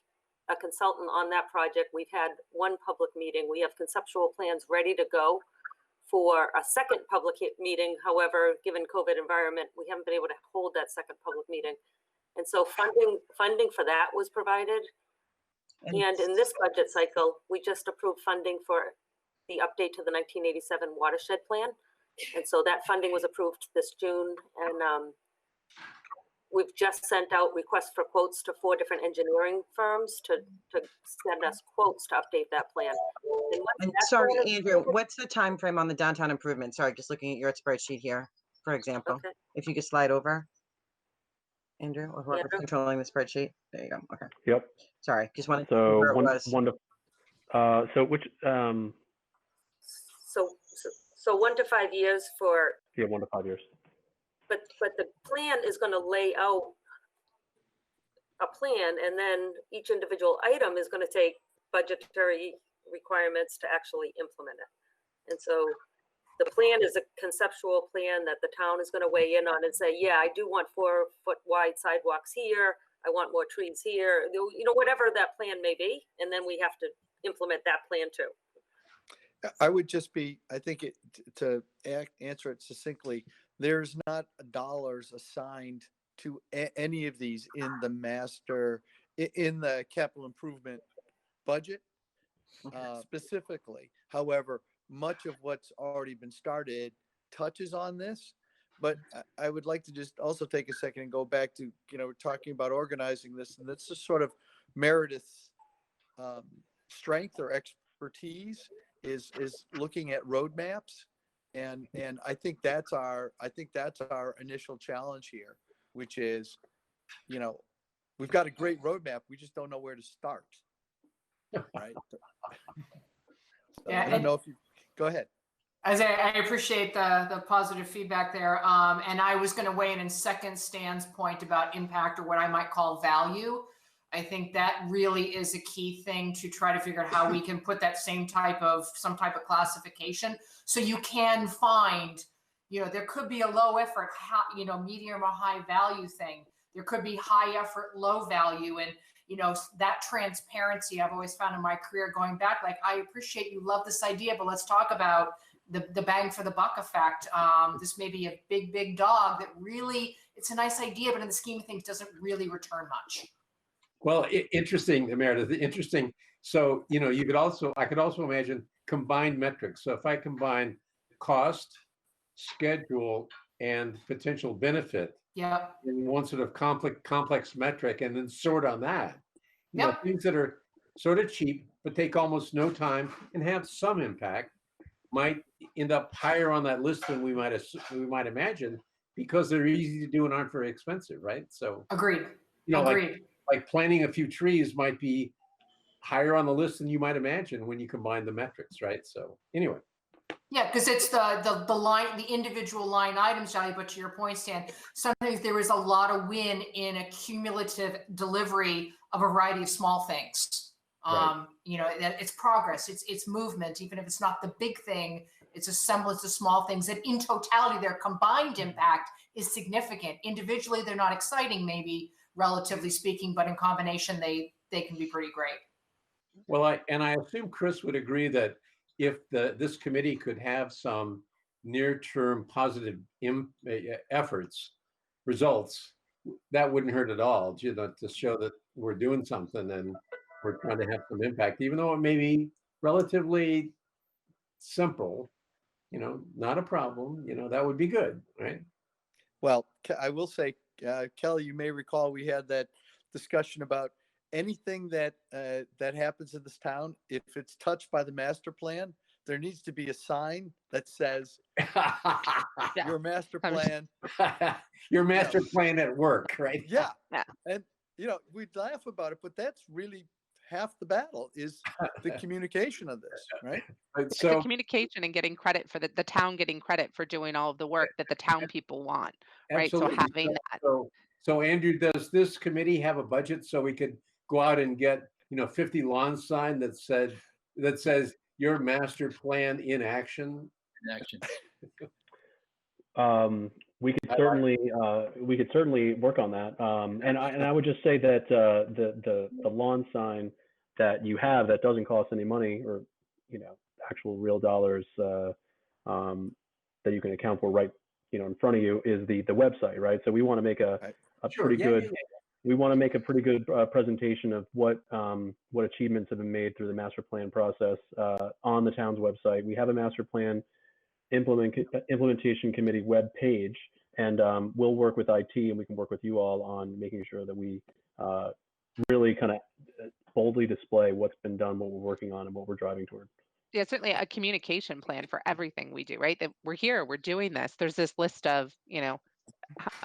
consultant on that project. We've had one public meeting. We have conceptual plans ready to go for a second public meeting. However, given COVID environment, we haven't been able to hold that second public meeting. And so funding for that was provided. And in this budget cycle, we just approved funding for the update to the 1987 watershed plan. And so that funding was approved this June. And we've just sent out requests for quotes to 4 different engineering firms to send us quotes to update that plan. And sorry, Andrew, what's the time frame on the downtown improvement? Sorry, just looking at your spreadsheet here, for example. Okay. If you could slide over, Andrew, or whoever's controlling the spreadsheet. There you go. Okay. Yep. Sorry, just wanted to know where it was. So 1 to 5 years for 1 to 5 years. But the plan is going to lay out a plan, and then each individual item is going to take budgetary requirements to actually implement it. And so the plan is a conceptual plan that the town is going to weigh in on and say, yeah, I do want 4-foot wide sidewalks here. I want more trees here, you know, whatever that plan may be. And then we have to implement that plan too. I would just I think to answer it succinctly, there's not dollars assigned to any of these in the capital improvement budget specifically. However, much of what's already been started touches on this, but I would like to just also take a second and go back to, you know, talking about organizing this, and that's just sort of Meredith's strength or expertise is looking at roadmaps And I think that's our initial challenge here, which is, we've got a great roadmap. We just don't know where to start. Right. So Yeah, I don't know if you go ahead. As I appreciate the positive feedback there. And I was going to weigh in second Stan's point about impact, or what I might call value. I think that really is a key thing to try to figure out how we can put that some type of classification. So you can find, there could be a low effort, medium or high value thing. There could be high effort, low value. And, that transparency I've always found in my career going back, like, I appreciate you love this idea, but let's talk about the bang for the buck effect. This may be a big dog that really, it's a nice idea, but in the scheme of things doesn't really return much. Well, interesting, Meredith, interesting. So, I could also imagine combined metrics. So if I combine cost, schedule, and potential benefit in one sort of complex metric, and then sort on that, things that are sort of cheap, but take almost no time and have some impact, might end up higher on that list than we might imagine, because they're easy to do and aren't very expensive, right? So agreed. Like planting a few trees might be higher on the list than you might imagine when you combine the metrics, right? So anyway. Yeah, because it's the individual line items value, but to your point, Stan, sometimes there is a lot of win in a cumulative delivery of a variety of small things. Right. It's progress, it's movement, even if it's not the big thing, it's a semblance of small things that in totality, their combined impact is significant. Individually, they're not exciting, maybe relatively speaking, but in combination, they can be pretty great. Well, I assume Chris would agree that if this committee could have some near-term positive results, that wouldn't hurt at all, to show that we're doing something and we're trying to have some impact, even though it may be relatively simple, not a problem, that would be good, right? Well, I will say, Kelly, you may recall we had that discussion about anything that happens in this town. If it's touched by the master plan, there needs to be a sign that says your master plan. Your master plan at work, right? Yeah. And, we'd laugh about it, but that's really half the battle, is the communication of this, right? So the communication and getting credit for the town getting credit for doing all of the work that the town people want, right? Absolutely. So having that. So Andrew, does this committee have a budget so we could go out and get 50 lawn sign that says your master plan in action? We could certainly work on that. And I would just say that the lawn sign that you have that doesn't cost any money, or actual real dollars that you can account for right in front of you, is the website, right? So we want to make we want to make a pretty good presentation of what achievements have been made through the master plan process on the town's website. We have a master plan implementation committee web page, and we'll work with IT, and we can work with you all on making sure that we really kind of boldly display what's been done, what we're working on, and what we're driving toward. Yeah, certainly a communication plan for everything we do, right? That we're here, we're doing this. There's this list of,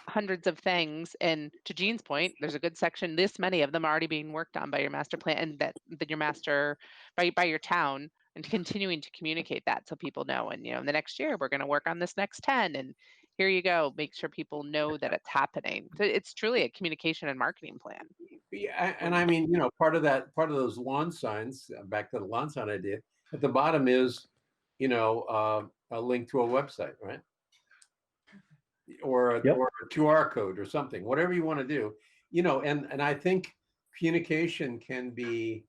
hundreds of things. And to Jean's point, there's a good section, this many of them are already being worked on by your master plan, and that your master, by your town, and continuing to communicate that so people know. And, in the next year, we're going to work on this next 10. And here you go, make sure people know that it's happening. So it's truly a communication and marketing plan. Yeah, and I mean, part of those lawn signs, back to the lawn sign idea, at the bottom is, a link to a website, right? Or a QR code or something, whatever you want to do, and I think communication can be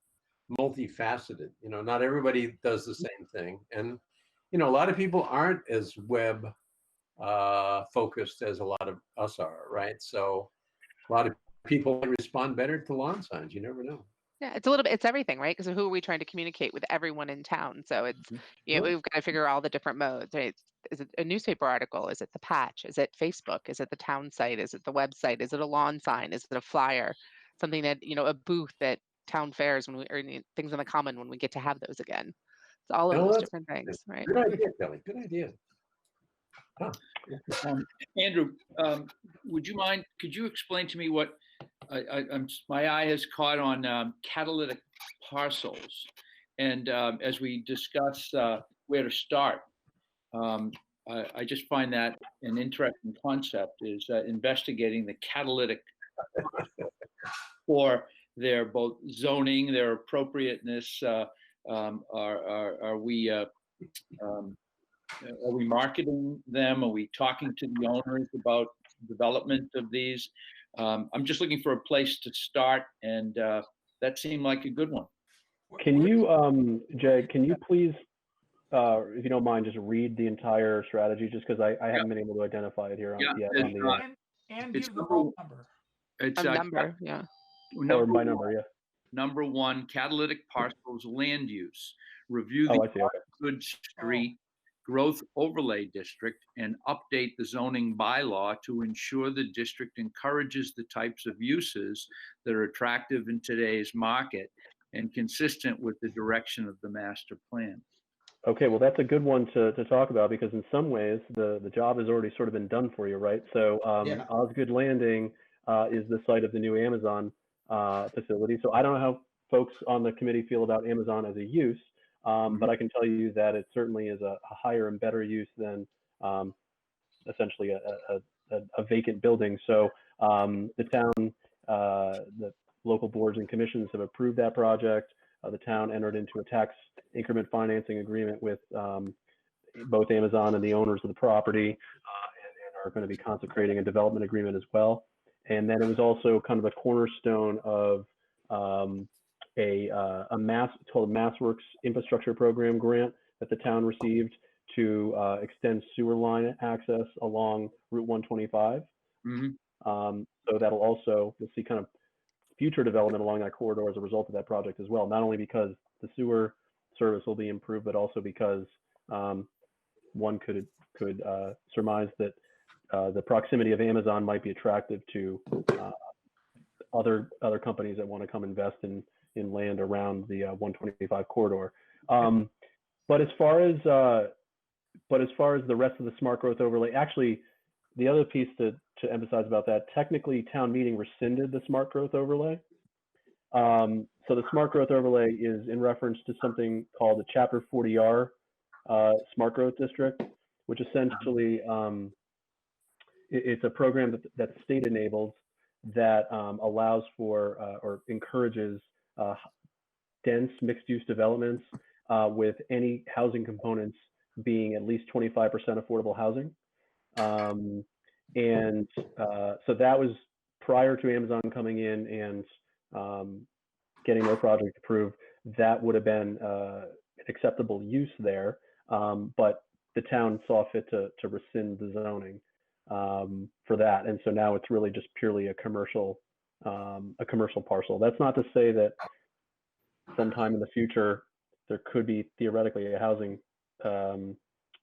multifaceted. Not everybody does the same thing. And, a lot of people aren't as web focused as a lot of us are, right? So a lot of people respond better to lawn signs. You never know. Yeah, it's everything, right? Because who are we trying to communicate with? Everyone in town. So it's, we've got to figure out all the different modes, right? Is it a newspaper article? Is it the patch? Is it Facebook? Is it the town site? Is it the website? Is it a lawn sign? Is it a flyer? Something that, a booth at town fairs or things in the common when we get to have those again. It's all of those different things, right? Good idea, Kelly. Good idea. Andrew, would you mind, could you explain to me what, my eye has caught on catalytic parcels. And as we discuss where to start, I just find that an interesting concept is investigating the catalytic for their both zoning, their appropriateness. Are we marketing them? Are we talking to the owners about development of these? I'm just looking for a place to start, and that seemed like a good one. Can you, Jay, can you please, if you don't mind, just read the entire strategy, just because I haven't been able to identify it here on, yet on the and give the whole number. It's A number, yeah. or by number, yeah. Number one, catalytic parcels land use. Review Oh, the I see. Okay. Good Street Growth Overlay District and update the zoning bylaw to ensure the district encourages the types of uses that are attractive in today's market and consistent with the direction of the master plan. Okay, well, that's a good one to talk about, because in some ways the job has already sort of been done for you, right? So Osgood Landing is the site of the new Amazon facility. So I don't know how folks on the committee feel about Amazon as a use, but I can tell you that it certainly is a higher and better use than essentially a vacant building. So the town, the local boards and commissions have approved that project. The town entered into a tax increment financing agreement with both Amazon and the owners of the property, and are going to be consecrating a development agreement as well. And then it was also kind of a cornerstone of it's called a MassWorks Infrastructure Program grant that the town received to extend sewer line access along Route 125. So that'll also, you'll see kind of future development along that corridor as a result of that project as well, not only because the sewer service will be improved, but also because one could surmise that the proximity of Amazon might be attractive to other companies that want to come invest in land around the 125 corridor. But as far as the rest of the smart growth overlay, actually, the other piece to emphasize about that, technically town meeting rescinded the smart growth overlay. So the smart growth overlay is in reference to something called the Chapter 40R smart growth district, which essentially it's a program that's state enabled that allows for or encourages dense mixed use developments with any housing components being at least 25% affordable housing. And so that was prior to Amazon coming in and getting their project approved. That would have been an acceptable use there, but the town saw fit to rescind the zoning for that, and so now it's really just purely a commercial parcel. That's not to say that sometime in the future there could be theoretically a housing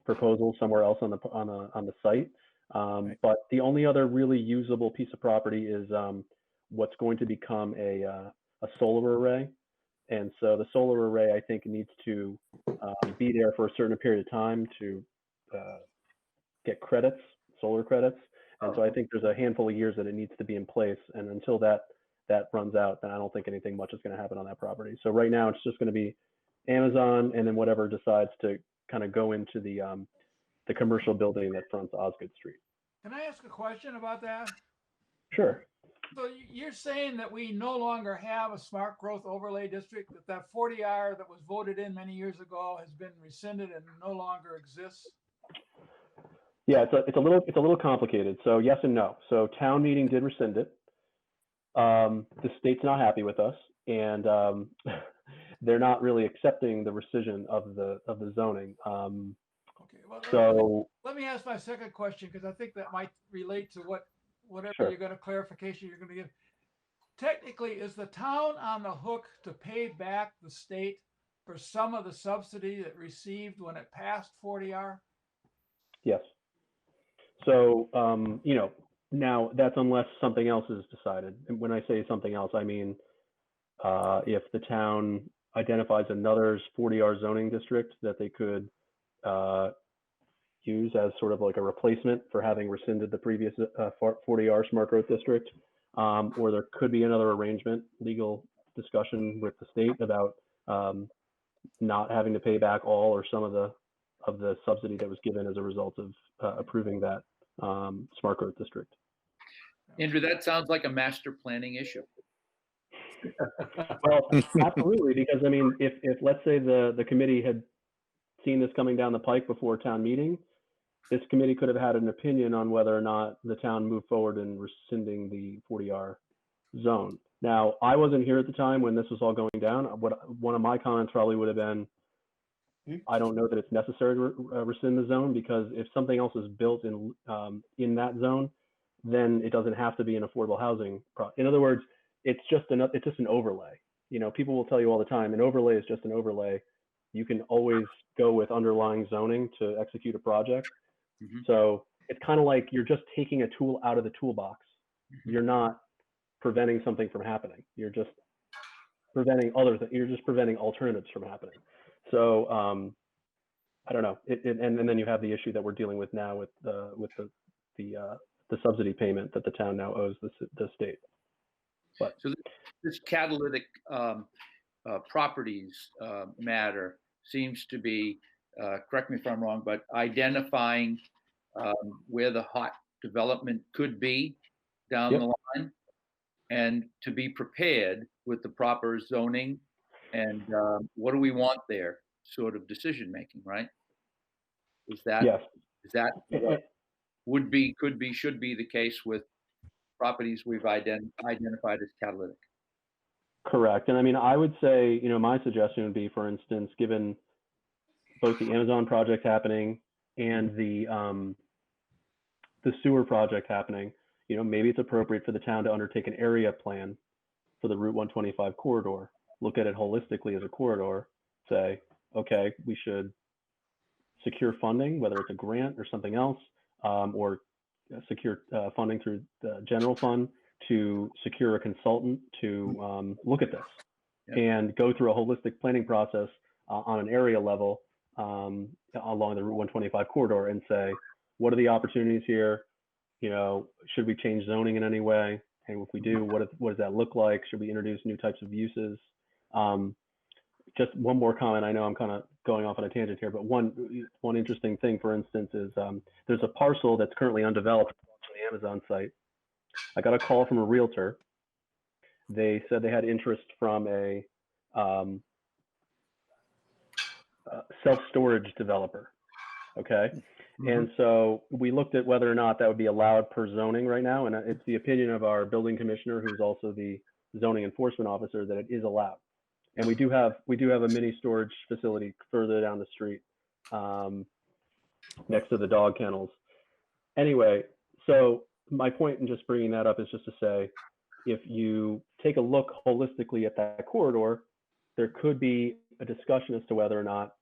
proposal somewhere else on the site. But the only other really usable piece of property is what's going to become a solar array. And so the solar array, I think, needs to be there for a certain period of time to get credits, solar credits. And so I think there's a handful of years that it needs to be in place. And until that runs out, then I don't think anything much is going to happen on that property. So right now it's just going to be Amazon, and then whatever decides to kind of go into the commercial building that fronts Osgood Street. Can I ask a question about that? Sure. So you're saying that we no longer have a smart growth overlay district, that 40R that was voted in many years ago has been rescinded and no longer exists? Yeah, it's a little complicated. So yes and no. So town meeting did rescind it. The state's not happy with us, and they're not really accepting the rescission of the zoning. Okay, well, so let me ask my second question, because I think that might relate to whatever Sure. you're going to clarification you're going to give. Technically, is the town on the hook to pay back the state for some of the subsidy it received when it passed 40R? Yes. So now that's unless something else is decided. And when I say something else, I mean if the town identifies another 40R zoning district that they could use as sort of like a replacement for having rescinded the previous 40R smart growth district. Or there could be another arrangement, legal discussion with the state about not having to pay back all or some of the subsidy that was given as a result of approving that smart growth district. Andrew, that sounds like a master planning issue. Well, absolutely, because I mean, if let's say the committee had seen this coming down the pike before town meeting, this committee could have had an opinion on whether or not the town moved forward in rescinding the 40R zone. Now, I wasn't here at the time when this was all going down. One of my comments probably would have been, I don't know that it's necessary to rescind the zone, because if something else is built in that zone, then it doesn't have to be an affordable housing. In other words, it's just an overlay. You know, people will tell you all the time, an overlay is just an overlay. You can always go with underlying zoning to execute a project. So it's kind of like you're just taking a tool out of the toolbox. You're not preventing something from happening. You're just preventing you're just preventing alternatives from happening. So I don't know. And then you have the issue that we're dealing with now with the subsidy payment that the town now owes the state. But so this catalytic properties matter seems to be, correct me if I'm wrong, but identifying where the hot development could be down the line, and to be prepared with the proper zoning and what do we want there sort of decision making, right? Is that what would be, could be, should be the case with properties we've identified as catalytic? Correct. And I mean, I would say, you know, my suggestion would be, for instance, given both the Amazon project happening and the sewer project happening, you know, maybe it's appropriate for the town to undertake an area plan for the Route 125 corridor, look at it holistically as a corridor, say, okay, we should secure funding, whether it's a grant or something else, or secure funding through the general fund to secure a consultant to look at this and go through a holistic planning process on an area level along the Route 125 corridor and say, what are the opportunities here? You know, should we change zoning in any way? And if we do, what does that look like? Should we introduce new types of uses? Just one more comment. I know I'm kind of going off on a tangent here, but one interesting thing, for instance, is there's a parcel that's currently undeveloped on the Amazon site. I got a call from a realtor. They said they had interest from a self-storage developer. Okay. And so we looked at whether or not that would be allowed per zoning right now. And it's the opinion of our building commissioner, who's also the zoning enforcement officer, that it is allowed. And we do have a mini storage facility further down the street next to the dog kennels. Anyway, so my point in just bringing that up is just to say, if you take a look holistically at that corridor, there could be a discussion as to whether or not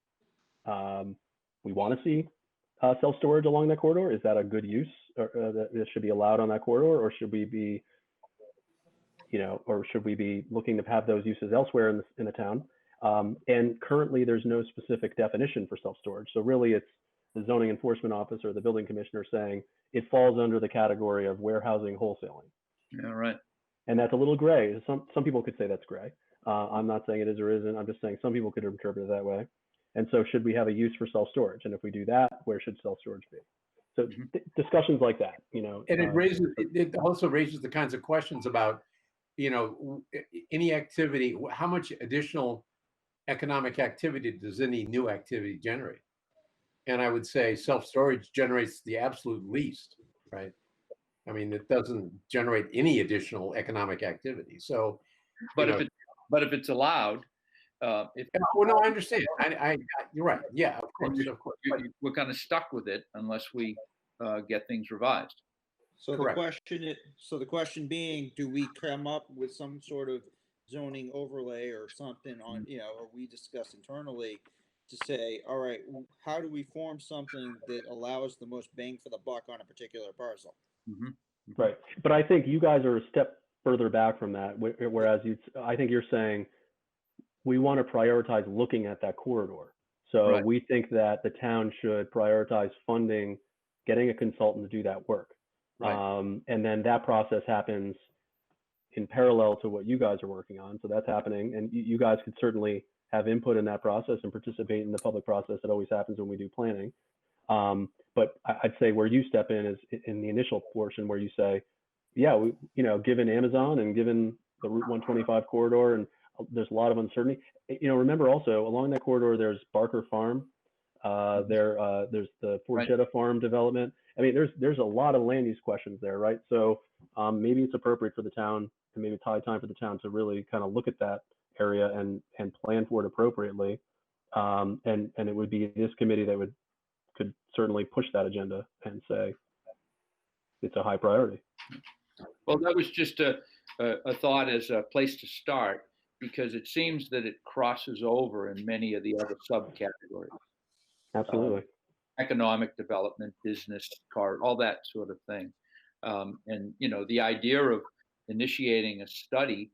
we want to see self-storage along that corridor. Is that a good use, or that it should be allowed on that corridor, or should we be, you know, or should we be looking to have those uses elsewhere in the town? And currently, there's no specific definition for self-storage. So really, it's the zoning enforcement officer, the building commissioner, saying it falls under the category of warehousing wholesaling. Yeah, right. And that's a little gray. Some people could say that's gray. I'm not saying it is or isn't. I'm just saying some people could interpret it that way. And so should we have a use for self-storage? And if we do that, where should self-storage be? So discussions like that, you know. And it also raises the kinds of questions about, you know, any activity, how much additional economic activity does any new activity generate? And I would say self-storage generates the absolute least, right? I mean, it doesn't generate any additional economic activity. So, but if it's allowed, well, no, I understand. You're right. Yeah, of course. We're kind of stuck with it unless we get things revised. So the question being, do we come up with some sort of zoning overlay or something on, you know, or we discuss internally to say, all right, how do we form something that allows the most bang for the buck on a particular parcel? Right. But I think you guys are a step further back from that, whereas I think you're saying we want to prioritize looking at that corridor. So Right. we think that the town should prioritize funding, getting a consultant to do that work. Right. And then that process happens in parallel to what you guys are working on. So that's happening. And you guys could certainly have input in that process and participate in the public process that always happens when we do planning. But I'd say where you step in is in the initial portion where you say, yeah, we, you know, given Amazon and given the Route 125 corridor, and there's a lot of uncertainty. You know, remember also along that corridor, there's Barker Farm. There's the Forgetta Farm development. I mean, there's a lot of land use questions there, right? So maybe it's appropriate for the town to maybe tie time for the town to really kind of look at that area and plan for it appropriately. And it would be this committee that could certainly push that agenda and say it's a high priority. Well, that was just a thought as a place to start, because it seems that it crosses over in many of the other subcategories. Absolutely. Economic development, business, car, all that sort of thing. And, you know, the idea of initiating a study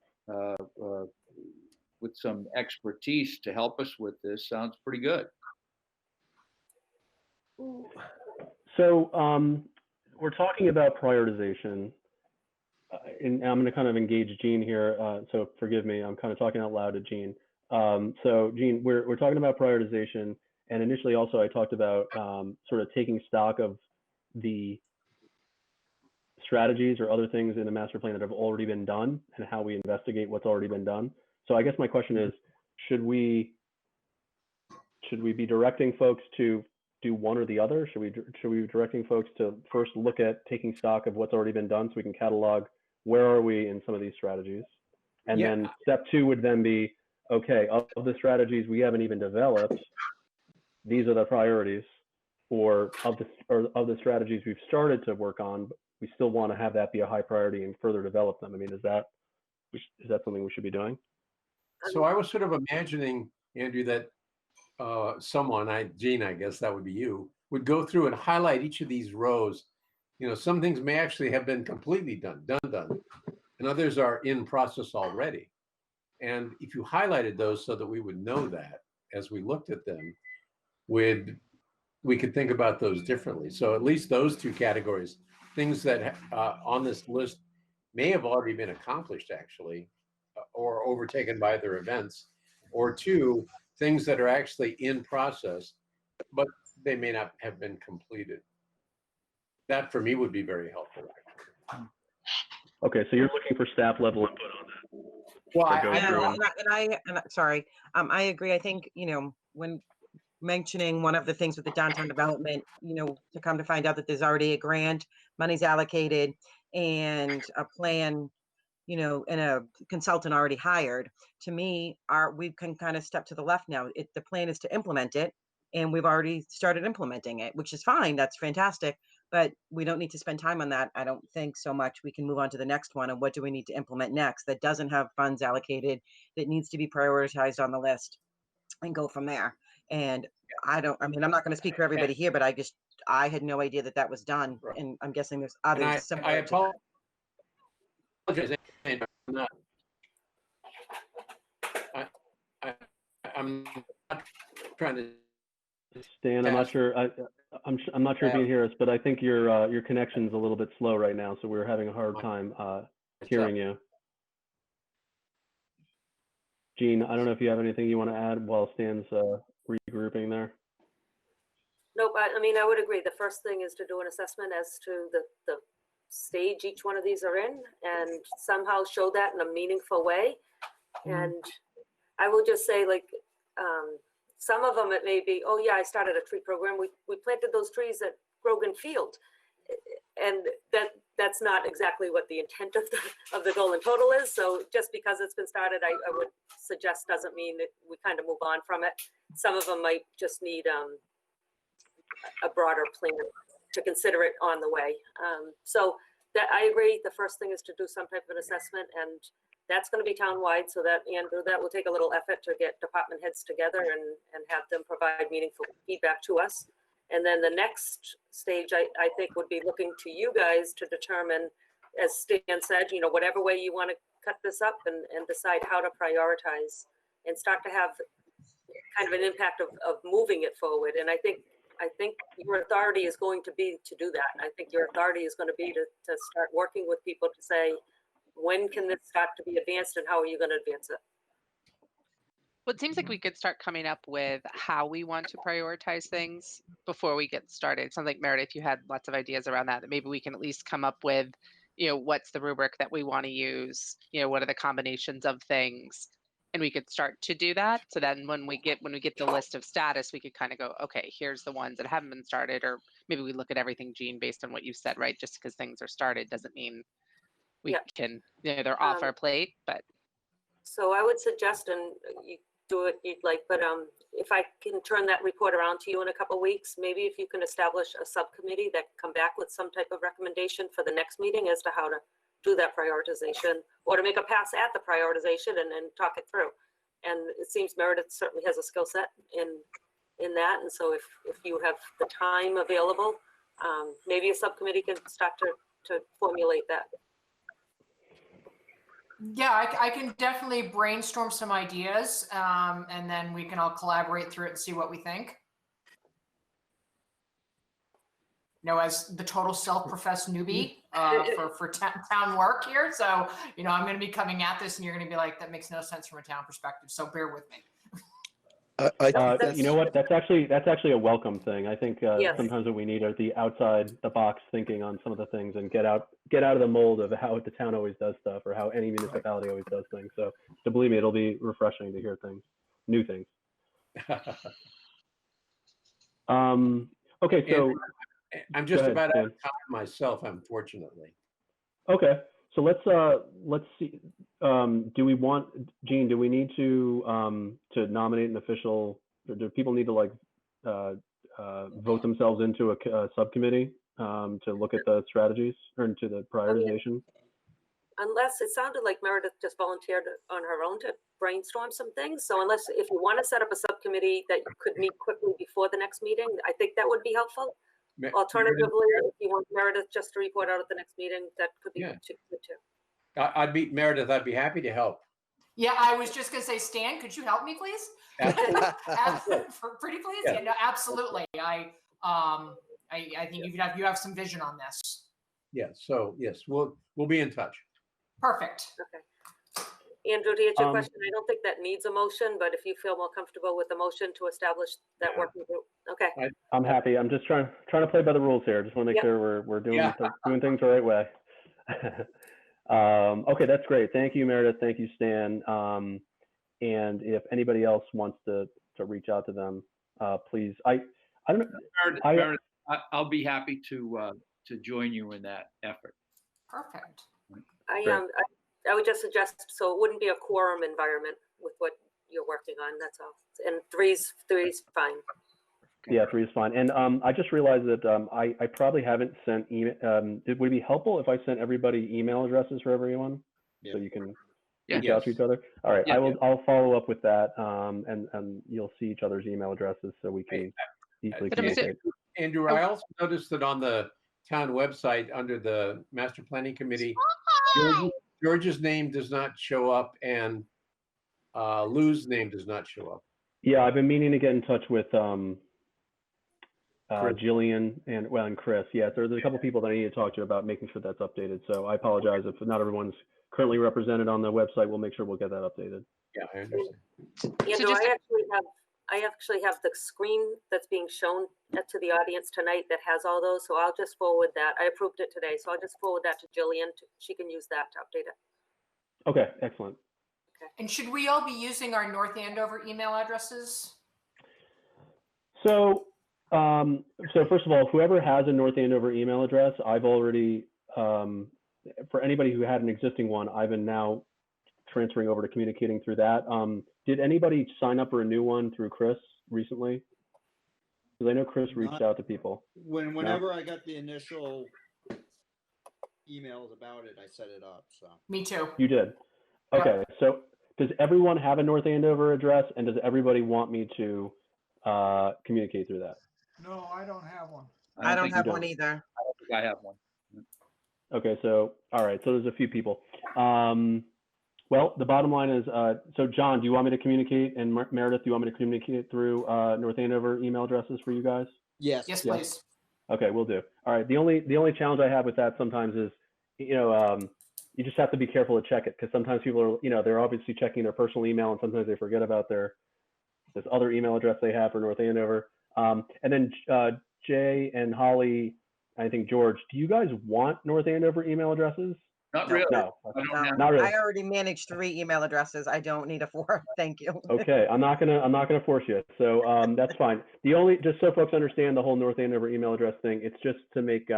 with some expertise to help us with this sounds pretty good. So we're talking about prioritization. And I'm going to kind of engage Jean here. So forgive me, I'm kind of talking out loud to Jean. So Jean, we're talking about prioritization. And initially also I talked about sort of taking stock of the strategies or other things in the master plan that have already been done and how we investigate what's already been done. So I guess my question is, should we be directing folks to do one or the other? Should we be directing folks to first look at taking stock of what's already been done so we can catalog where are we in some of these strategies? And then step two would then be, okay, of the strategies we haven't even developed, these are the priorities, or of the strategies we've started to work on, but we still want to have that be a high priority and further develop them. I mean, is that something we should be doing? So I was sort of imagining, Andrew, that Jean, I guess that would be you, would go through and highlight each of these rows. You know, some things may actually have been completely done, and others are in process already. And if you highlighted those so that we would know that as we looked at them, we could think about those differently. So at least those two categories, things that on this list may have already been accomplished actually, or overtaken by other events, or two, things that are actually in process, but they may not have been completed. That for me would be very helpful. Okay, so you're looking for staff level input on that. Well, I agree. I think, you know, when mentioning one of the things with the downtown development, you know, to come to find out that there's already a grant, money's allocated, and a plan, you know, and a consultant already hired, to me, we can kind of step to the left now. The plan is to implement it, and we've already started implementing it, which is fine. That's fantastic. But we don't need to spend time on that, I don't think, so much. We can move on to the next one. And what do we need to implement next that doesn't have funds allocated, that needs to be prioritized on the list, and go from there. And I'm not going to speak for everybody here, but I had no idea that was done. Right. And I'm guessing there's others. I apologize. I'm not trying to. Stan, I'm not sure. I'm not sure if you can hear us, but I think your connection's a little bit slow right now, so we're having a hard time hearing you. Jean, I don't know if you have anything you want to add while Stan's regrouping there. Nope. I mean, I would agree. The first thing is to do an assessment as to the stage each one of these are in, and somehow show that in a meaningful way. And I will just say, like, some of them it may be, oh yeah, I started a tree program. We planted those trees at Grogan Field, and that's not exactly what the intent of the goal in total is. So just because it's been started, I would suggest doesn't mean that we kind of move on from it. Some of them might just need a broader plan to consider it on the way. So that I agree. The first thing is to do some type of an assessment, and that's going to be town-wide. So that, Andrew, that will take a little effort to get department heads together and have them provide meaningful feedback to us. And then the next stage, I think, would be looking to you guys to determine, as Stan said, you know, whatever way you want to cut this up, and decide how to prioritize and start to have kind of an impact of moving it forward. And I think your authority is going to be to do that. I think your authority is going to be to start working with people to say, when can this start to be advanced and how are you going to advance it? Well, it seems like we could start coming up with how we want to prioritize things before we get started. It sounds like, Meredith, you had lots of ideas around that maybe we can at least come up with, what's the rubric that we want to use? What are the combinations of things? And we could start to do that. So then when we get the list of status, we could kind of go, okay, here's the ones that haven't been started, or maybe we look at everything, Jean, based on what you said, right? Just because things are started doesn't mean we can, they're off our plate, but. So I would suggest, and you do what you'd like, but if I can turn that report around to you in a couple of weeks, maybe if you can establish a subcommittee that can come back with some type of recommendation for the next meeting as to how to do that prioritization, or to make a pass at the prioritization and then talk it through. And it seems Meredith certainly has a skill set in that. And so if you have the time available, maybe a subcommittee can start to formulate that. Yeah, I can definitely brainstorm some ideas, and then we can all collaborate through it and see what we think. As the total self-professed newbie for town work here. So, I'm going to be coming at this and you're going to be like, that makes no sense from a town perspective. So bear with me. You know what? That's actually a welcome thing. I think sometimes what we need are the outside the box thinking on some of the things and get out of the mold of how the town always does stuff or how any municipality always does things. So believe me, it'll be refreshing to hear new things. Okay, so I'm just about out of time myself, unfortunately. Okay, so let's see. Do we want, Jean? Do we need to nominate an official? Or do people need to vote themselves into a subcommittee to look at the strategies or into the prioritization? Unless it sounded like Meredith just volunteered on her own to brainstorm some things. So if you want to set up a subcommittee that you could meet quickly before the next meeting, I think that would be helpful. Alternatively, if you want Meredith just to report out at the next meeting, that could be good too. Meredith, I'd be happy to help. Yeah, I was just going to say, Stan, could you help me, please? Pretty please? Yeah, no, absolutely. I think you have some vision on this. Yeah, so yes, we'll be in touch. Perfect. Okay. Andrew, to answer your question, I don't think that needs a motion, but if you feel more comfortable with the motion to establish that working group, okay. I'm happy. I'm just trying to play by the rules here. Just want to make sure we're doing things the right way. Okay, that's great. Thank you, Meredith. Thank you, Stan. And if anybody else wants to reach out to them, please. I don't know. Meredith, I'll be happy to join you in that effort. Perfect. I would just suggest, so it wouldn't be a quorum environment with what you're working on, that's all. And three's fine. Yeah, 3 is fine. And I just realized that I probably haven't sent email. Would it be helpful if I sent everybody email addresses for everyone so you can reach out to each other? All right, I'll follow up with that, and you'll see each other's email addresses so we can easily communicate. Andrew, I also noticed that on the town website under the Master Planning Committee, George's name does not show up and Lou's name does not show up. Yeah, I've been meaning to get in touch with Jillian and Chris. Yeah, so there's a couple people that I need to talk to about making sure that's updated. So I apologize if not everyone's currently represented on the website. We'll make sure we'll get that updated. Yeah, I understand. Andrew, I actually have the screen that's being shown to the audience tonight that has all those. So I'll just forward that. I approved it today. So I'll just forward that to Jillian. She can use that to update it. Okay, excellent. Okay. And should we all be using our North Andover email addresses? So first of all, whoever has a North Andover email address, I've already, for anybody who had an existing one, I've been now transferring over to communicating through that. Did anybody sign up for a new one through Chris recently? Because I know Chris reached out to people. Whenever I got the initial emails about it, I set it up. So me too. You did. Okay. So does everyone have a North Andover address, and does everybody want me to communicate through that? No, I don't have one. I don't have one either. I don't think I have one. Okay, so all right, so there's a few people. Well, the bottom line is, so John, do you want me to communicate, and Meredith, do you want me to communicate through North Andover email addresses for you guys? Yes. Yes, please. Okay, we'll do. All right. The only challenge I have with that sometimes is, you just have to be careful to check it, because sometimes people are, they're obviously checking their personal email, and sometimes they forget about this other email address they have for North Andover. And then Jay and Holly, I think George, do you guys want North Andover email addresses? Not No. really. No. I don't No, have- Not really. I already manage 3 email addresses. I don't need a 4th. Thank you. Okay, I'm not gonna force you. So that's fine. Just so folks understand the whole North Andover email address thing, it's just to make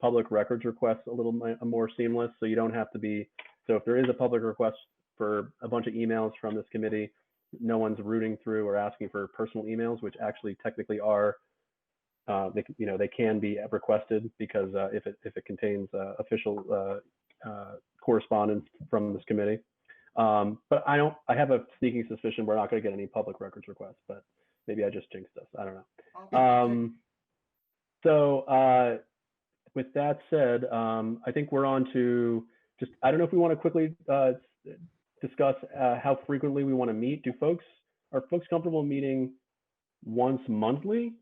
public records requests a little more seamless. So you don't have to be. So if there is a public request for a bunch of emails from this committee, no one's rooting through or asking for personal emails, which actually technically are. They can be requested because if it contains official correspondence from this committee. But I have a sneaking suspicion we're not going to get any public records requests, but maybe I just jinxed us. I don't know. So with that said, I think we're on to just, I don't know if we want to quickly discuss how frequently we want to meet. Are folks comfortable meeting once monthly?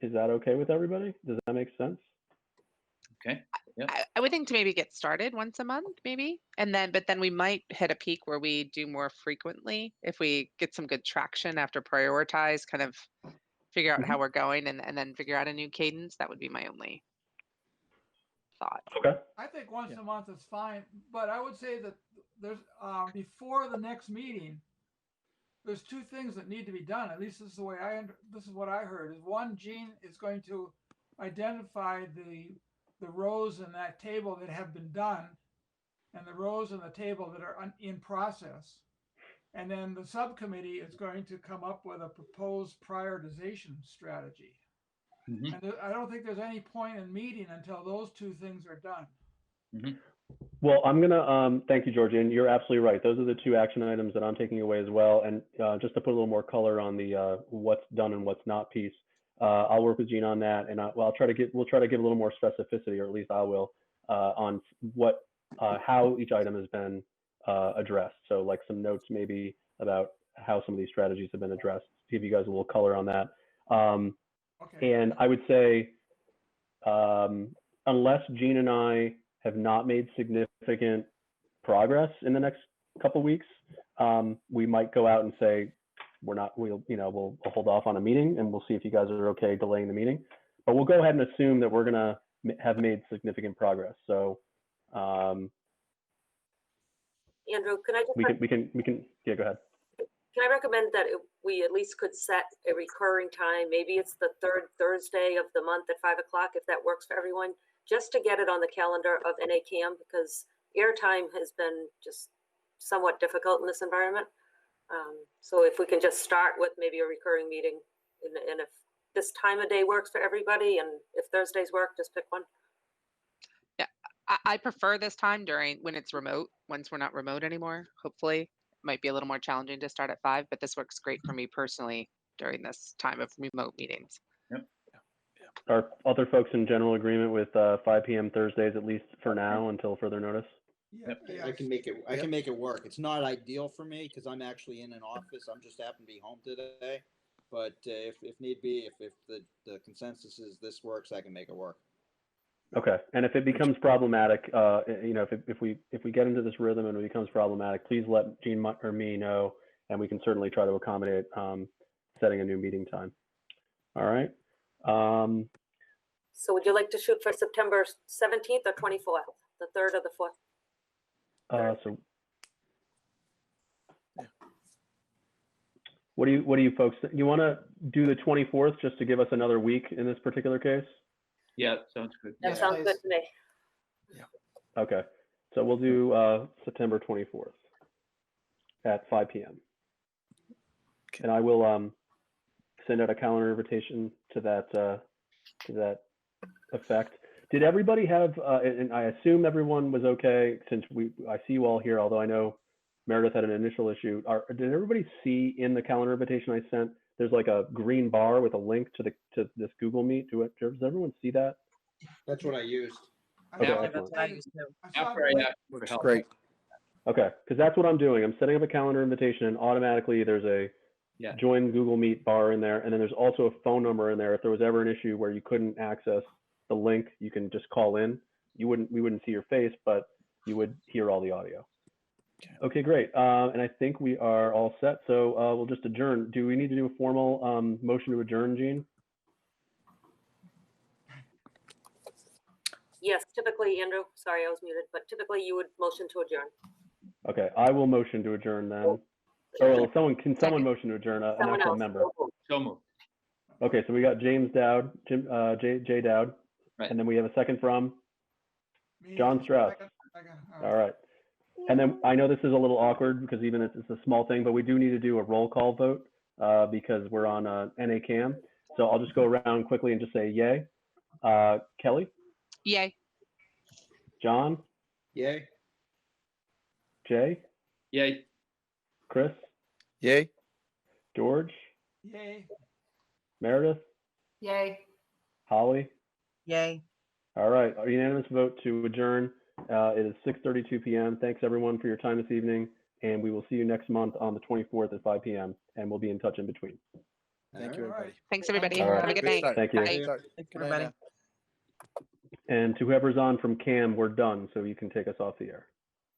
Is that okay with everybody? Does that make sense? Okay. Yep. I would think to maybe get started once a month, maybe, but then we might hit a peak where we do more frequently if we get some good traction after prioritize, kind of figure out how we're going, and then figure out a new cadence. That would be my only thought. Okay. I think once a month is fine, but I would say that there's before the next meeting, there's 2 things that need to be done. At least this is the way this is what I heard. Is one, Gene is going to identify the rows in that table that have been done, and the rows in the table that are in process. And then the subcommittee is going to come up with a proposed prioritization strategy. Mm-hmm. And I don't think there's any point in meeting until those 2 things are done. Mm-hmm. Well, I'm gonna thank you, Georgie, and you're absolutely right. Those are the 2 action items that I'm taking away as well. And just to put a little more color on the what's done and what's not piece, I'll work with Gene on that, and we'll try to give a little more specificity, or at least I will, on how each item has been addressed. So like some notes maybe about how some of these strategies have been addressed, to give you guys a little color on that. Okay. And I would say, unless Gene and I have not made significant progress in the next couple weeks, we might go out and say we'll hold off on a meeting, and we'll see if you guys are okay delaying the meeting. But we'll go ahead and assume that we're gonna have made significant progress. So Andrew, can I just we can yeah, go ahead. Can I recommend that we at least could set a recurring time? Maybe it's the 3rd Thursday of the month at 5 o'clock, if that works for everyone, just to get it on the calendar of NACAM, because airtime has been just somewhat difficult in this environment. So if we can just start with maybe a recurring meeting, and if this time of day works for everybody, and if Thursdays work, just pick one. Yeah, I prefer this time when it's remote. Once we're not remote anymore, hopefully. Might be a little more challenging to start at 5, but this works great for me personally during this time of remote meetings. Yep. Are other folks in general agreement with 5 p.m. Thursdays, at least for now, until further notice? Yeah, I can make it. I can make it work. It's not ideal for me because I'm actually in an office. I'm just happen to be home today. But if need be, if the consensus is this works, I can make it work. Okay. And if it becomes problematic, if we get into this rhythm and it becomes problematic, please let Gene or me know, and we can certainly try to accommodate setting a new meeting time. All right. So would you like to shoot for September 17th or 24th, the 3rd or the 4th? So what do you folks, you want to do the 24th just to give us another week in this particular case? Yeah, sounds good. That sounds good to me. Okay. So we'll do September 24th at 5 p.m. And I will send out a calendar invitation to that effect. Did everybody have, and I assume everyone was okay, since I see you all here, although I know Meredith had an initial issue. Did everybody see in the calendar invitation I sent, there's like a green bar with a link to this Google Meet? Does everyone see that? That's what I used. Okay, I excellent. saw After the I link. asked for help. Great. Okay, because that's what I'm doing. I'm setting up a calendar invitation, and automatically there's a Yeah. join Google Meet bar in there, and then there's also a phone number in there. If there was ever an issue where you couldn't access the link, you can just call in. We wouldn't see your face, but you would hear all the audio. Okay, great. And I think we are all set. So we'll just adjourn. Do we need to do a formal motion to adjourn, Jean? Yes, typically, Andrew, sorry, I was muted, but typically you would motion to adjourn. Okay, I will motion to adjourn then. Or can someone motion to adjourn? An Someone actual else. member. So moved. Okay, so we got James Dowd, Jay Dowd, Right. and then we have a second from Me, John Strauss. second. All right. And then I know this is a little awkward because even if it's a small thing, but we do need to do a roll call vote because we're on NA Cam. So I'll just go around quickly and just say yay. Kelly, Yay. John, Yay. Jay, Yay. Chris, Yay. George, Yay. Meredith, Yay. Holly. Yay. All right, a unanimous vote to adjourn. It is 6:32 p.m. Thanks everyone for your time this evening, and we will see you next month on the 24th at 5 p.m. and we'll be in touch in between. Thank you, everybody. Thanks, everybody. All right. Have a good Good night. start. Thank you. Bye. Good start. Thanks, Good night everybody. now. And to whoever's on from Cam, we're done, so you can take us off the air.